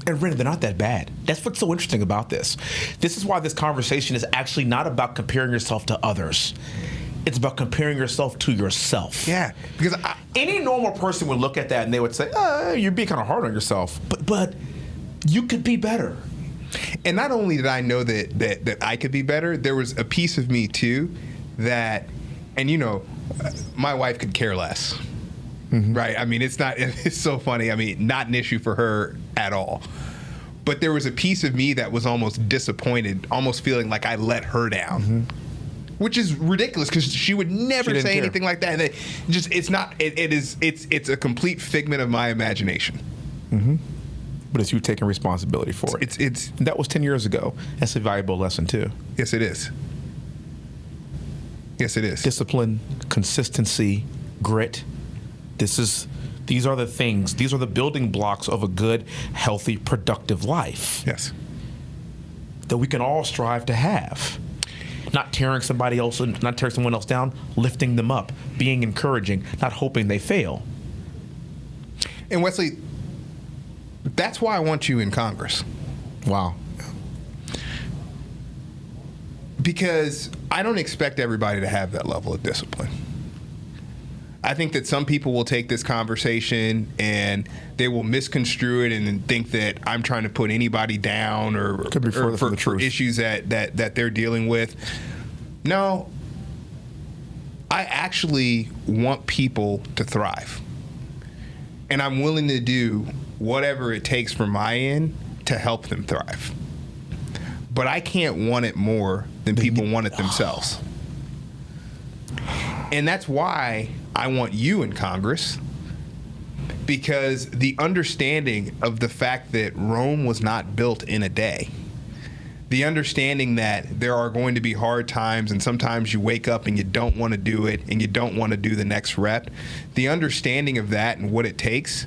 Speaker 1: And Wrendon, they're not that bad. That's what's so interesting about this. This is why this conversation is actually not about comparing yourself to others. It's about comparing yourself to yourself.
Speaker 2: Yeah, because
Speaker 1: any normal person would look at that and they would say, you're being kind of hard on yourself. But you could be better.
Speaker 2: And not only did I know that I could be better, there was a piece of me too that, and my wife could care less. Mm-hmm. Right? I mean, it's so funny. I mean, not an issue for her at all. But there was a piece of me that was almost disappointed, almost feeling like I let her down. Mm-hmm. Which is ridiculous because she would never say anything like that. And it's a complete figment of my imagination.
Speaker 1: Mm-hmm. But it's you taking responsibility for it. That was 10 years ago. That's a valuable lesson too.
Speaker 2: Yes, it is. Yes, it is.
Speaker 1: Discipline, consistency, grit. These are the things. These are the building blocks of a good, healthy, productive life.
Speaker 2: Yes.
Speaker 1: That we can all strive to have. Not tearing someone else down, lifting them up, being encouraging, not hoping they fail.
Speaker 2: And Wesley, that's why I want you in Congress.
Speaker 1: Wow.
Speaker 2: Because I don't expect everybody to have that level of discipline. I think that some people will take this conversation and they will misconstrue it and think that I'm trying to put anybody down or for issues that they're dealing with. No, I actually want people to thrive. And I'm willing to do whatever it takes from my end to help them thrive. But I can't want it more than people want it themselves. And that's why I want you in Congress, because the understanding of the fact that Rome was not built in a day, the understanding that there are going to be hard times and sometimes you wake up and you don't want to do it and you don't want to do the next rep, the understanding of that and what it takes,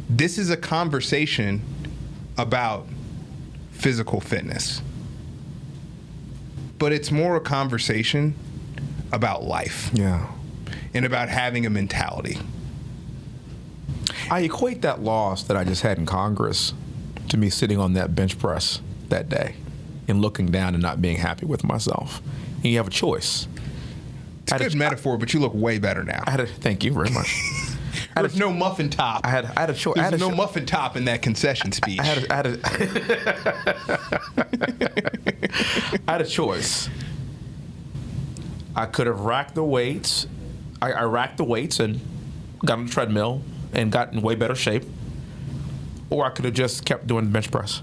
Speaker 2: this is a conversation about physical fitness. But it's more a conversation about life.
Speaker 1: Yeah.
Speaker 2: And about having a mentality.
Speaker 1: I equate that loss that I just had in Congress to me sitting on that bench press that day and looking down and not being happy with myself. And you have a choice.
Speaker 2: It's a good metaphor, but you look way better now.
Speaker 1: Thank you very much.
Speaker 2: There's no muffin top.
Speaker 1: I had a choice.
Speaker 2: There's no muffin top in that concession speech.
Speaker 1: I had a choice. I could have racked the weights. I racked the weights and got on the treadmill and got in way better shape. Or I could have just kept doing the bench press.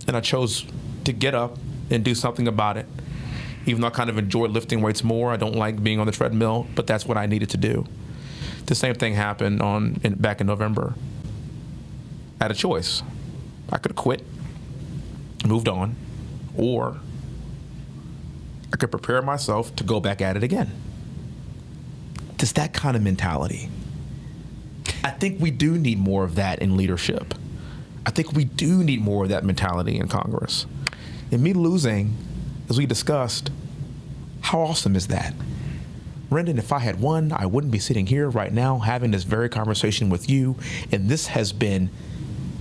Speaker 1: And I chose to get up and do something about it. Even though I kind of enjoy lifting weights more, I don't like being on the treadmill, but that's what I needed to do. The same thing happened back in November. I had a choice. I could have quit, moved on, or I could prepare myself to go back at it again. It's that kind of mentality. I think we do need more of that in leadership. I think we do need more of that mentality in Congress. And me losing, as we discussed, how awesome is that? Wrendon, if I had won, I wouldn't be sitting here right now having this very conversation with you. And this has been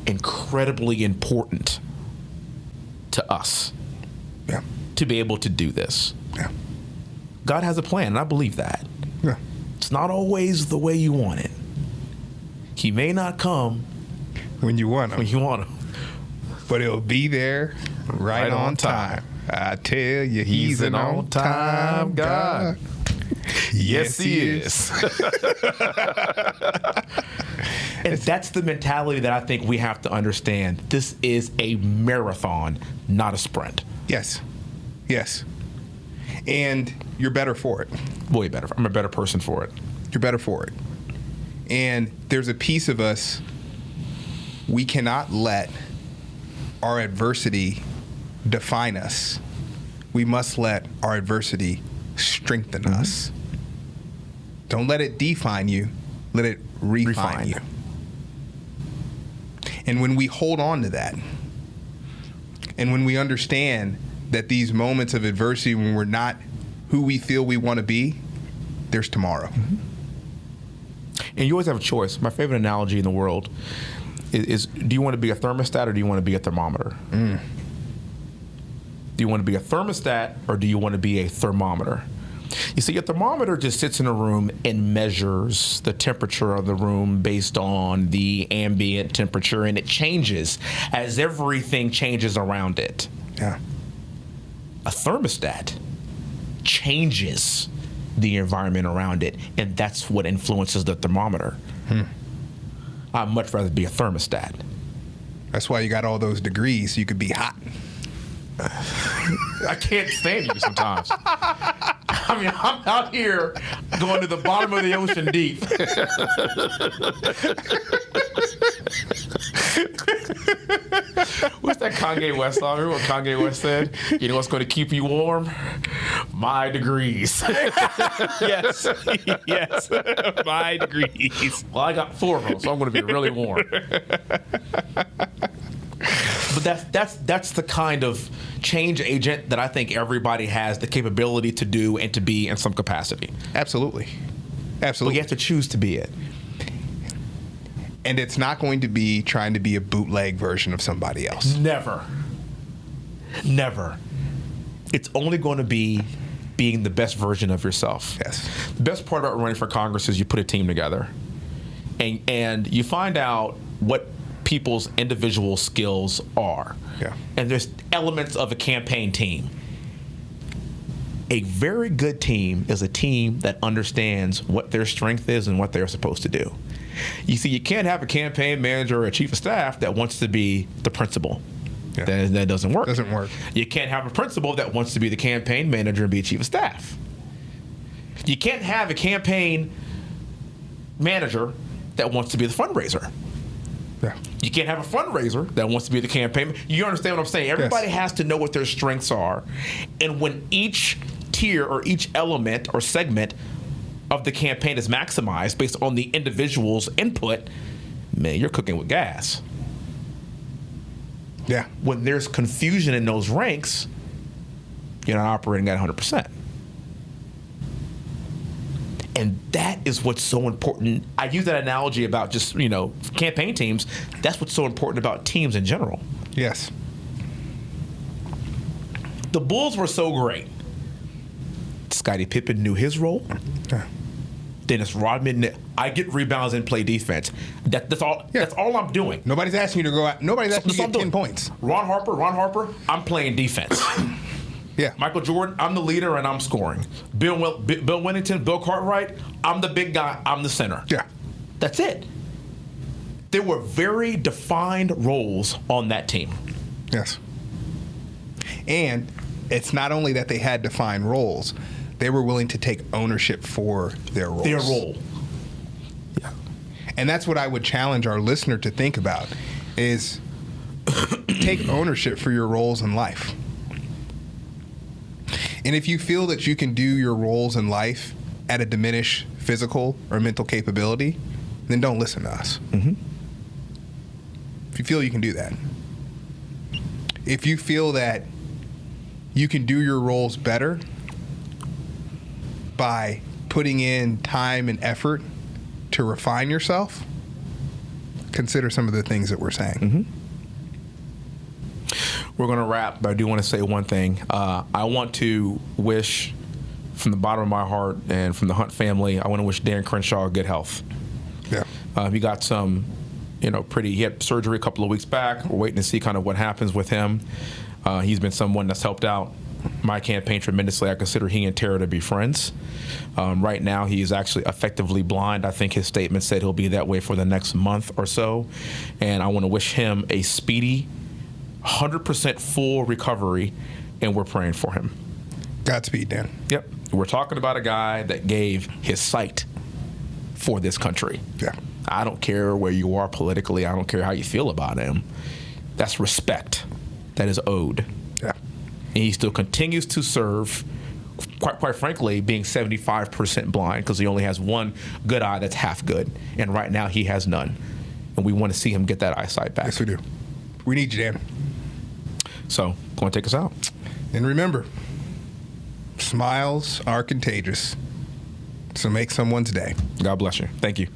Speaker 1: incredibly important to us.
Speaker 2: Yeah.
Speaker 1: To be able to do this.
Speaker 2: Yeah.
Speaker 1: God has a plan, and I believe that.
Speaker 2: Yeah.
Speaker 1: It's not always the way you want it. He may not come
Speaker 2: when you want him. But he'll be there right on time. I tell you, he's an on-time God.
Speaker 1: Yes, he is. And that's the mentality that I think we have to understand. This is a marathon, not a sprint.
Speaker 2: Yes. Yes. And you're better for it.
Speaker 1: Way better. I'm a better person for it.
Speaker 2: You're better for it. And there's a piece of us, we cannot let our adversity define us. We must let our adversity strengthen us. Don't let it define you. Let it refine you. And when we hold on to that, and when we understand that these moments of adversity, when we're not who we feel we want to be, there's tomorrow.
Speaker 1: And you always have a choice. My favorite analogy in the world is do you want to be a thermostat or do you want to be a thermometer? Do you want to be a thermostat or do you want to be a thermometer? You see, a thermometer just sits in a room and measures the temperature of the room based on the ambient temperature, and it changes as everything changes around it.
Speaker 2: Yeah.
Speaker 1: A thermostat changes the environment around it, and that's what influences the thermometer. I'd much rather be a thermostat.
Speaker 2: That's why you got all those degrees, so you could be hot.
Speaker 1: I can't stand you sometimes. I mean, I'm out here going to the bottom of the ocean deep. What's that Kanye West song? Remember what Kanye West said? You know what's going to keep you warm? My degrees.
Speaker 2: Yes. Yes. My degrees.
Speaker 1: Well, I got 4 of them, so I'm going to be really warm. But that's the kind of change agent that I think everybody has the capability to do and to be in some capacity.
Speaker 2: Absolutely.
Speaker 1: But
Speaker 2: Absolutely.
Speaker 1: you have to choose to be it.
Speaker 2: And it's not going to be trying to be a bootleg version of somebody else.
Speaker 1: Never. Never. It's only going to be being the best version of yourself.
Speaker 2: Yes.
Speaker 1: The best part about running for Congress is you put a team together. And you find out what people's individual skills are.
Speaker 2: Yeah.
Speaker 1: And there's elements of a campaign team. A very good team is a team that understands what their strength is and what they're supposed to do. You see, you can't have a campaign manager or a chief of staff that wants to be the principal.
Speaker 2: Yeah.
Speaker 1: That doesn't work.
Speaker 2: Doesn't work.
Speaker 1: You can't have a principal that wants to be the campaign manager and be a chief of staff. You can't have a campaign manager that wants to be the fundraiser.
Speaker 2: Yeah.
Speaker 1: You can't have a fundraiser that wants to be the campaign. You understand what I'm saying? Everybody has to know what their strengths are. And when each tier or each element or segment of the campaign is maximized based on the individual's input, man, you're cooking with gas.
Speaker 2: Yeah.
Speaker 1: When there's confusion in those ranks, you're not operating at 100%. And that is what's so important. I use that analogy about just, campaign teams. That's what's so important about teams in general.
Speaker 2: Yes.
Speaker 1: The Bulls were so great. Scottie Pippen knew his role.
Speaker 2: Yeah.
Speaker 1: Dennis Rodman, I get rebounds and play defense. That's all.
Speaker 2: Yeah.
Speaker 1: That's all I'm doing.
Speaker 2: Nobody's asking you to go out. Nobody's asking you to
Speaker 1: That's
Speaker 2: get
Speaker 1: all I'm
Speaker 2: 10
Speaker 1: doing.
Speaker 2: points.
Speaker 1: Ron Harper, I'm playing defense.
Speaker 2: Yeah.
Speaker 1: Michael Jordan, I'm the leader and I'm scoring. Bill Winnington, Bill Cartwright, I'm the big guy, I'm the center.
Speaker 2: Yeah.
Speaker 1: That's it. There were very defined roles on that team.
Speaker 2: Yes. And it's not only that they had defined roles, they were willing to take ownership for their roles.
Speaker 1: Their role.
Speaker 2: Yeah. And that's what I would challenge our listener to think about is take ownership for your roles in life. And if you feel that you can do your roles in life at a diminished physical or mental capability, then don't listen to us.
Speaker 1: Mm-hmm.
Speaker 2: If you feel you can do that. If you feel that you can do your roles better by putting in time and effort to refine yourself, consider some of the things that we're saying.
Speaker 1: Mm-hmm. We're going to wrap, but I do want to say one thing. I want to wish, from the bottom of my heart and from the Hunt family, I want to wish Dan Crenshaw good health.
Speaker 2: Yeah.
Speaker 1: He got some, he had surgery a couple of weeks back. We're waiting to see kind of what happens with him. He's been someone that's helped out my campaign tremendously. I consider he and Tara to be friends. Right now, he is actually effectively blind. I think his statement said he'll be that way for the next month or so. And I want to wish him a speedy, 100% full recovery, and we're praying for him.
Speaker 2: Godspeed, Dan.
Speaker 1: Yep. We're talking about a guy that gave his sight for this country.
Speaker 2: Yeah.
Speaker 1: I don't care where you are politically. I don't care how you feel about him. That's respect that is owed.
Speaker 2: Yeah.
Speaker 1: And he still continues to serve, quite frankly, being 75% blind because he only has one good eye that's half good. And right now he has none. And we want to see him get that eyesight back.
Speaker 2: Yes, we do. We need you, Dan.
Speaker 1: So, go and take us out.
Speaker 2: And remember, smiles are contagious. So make someone's day.
Speaker 1: God bless you. Thank you.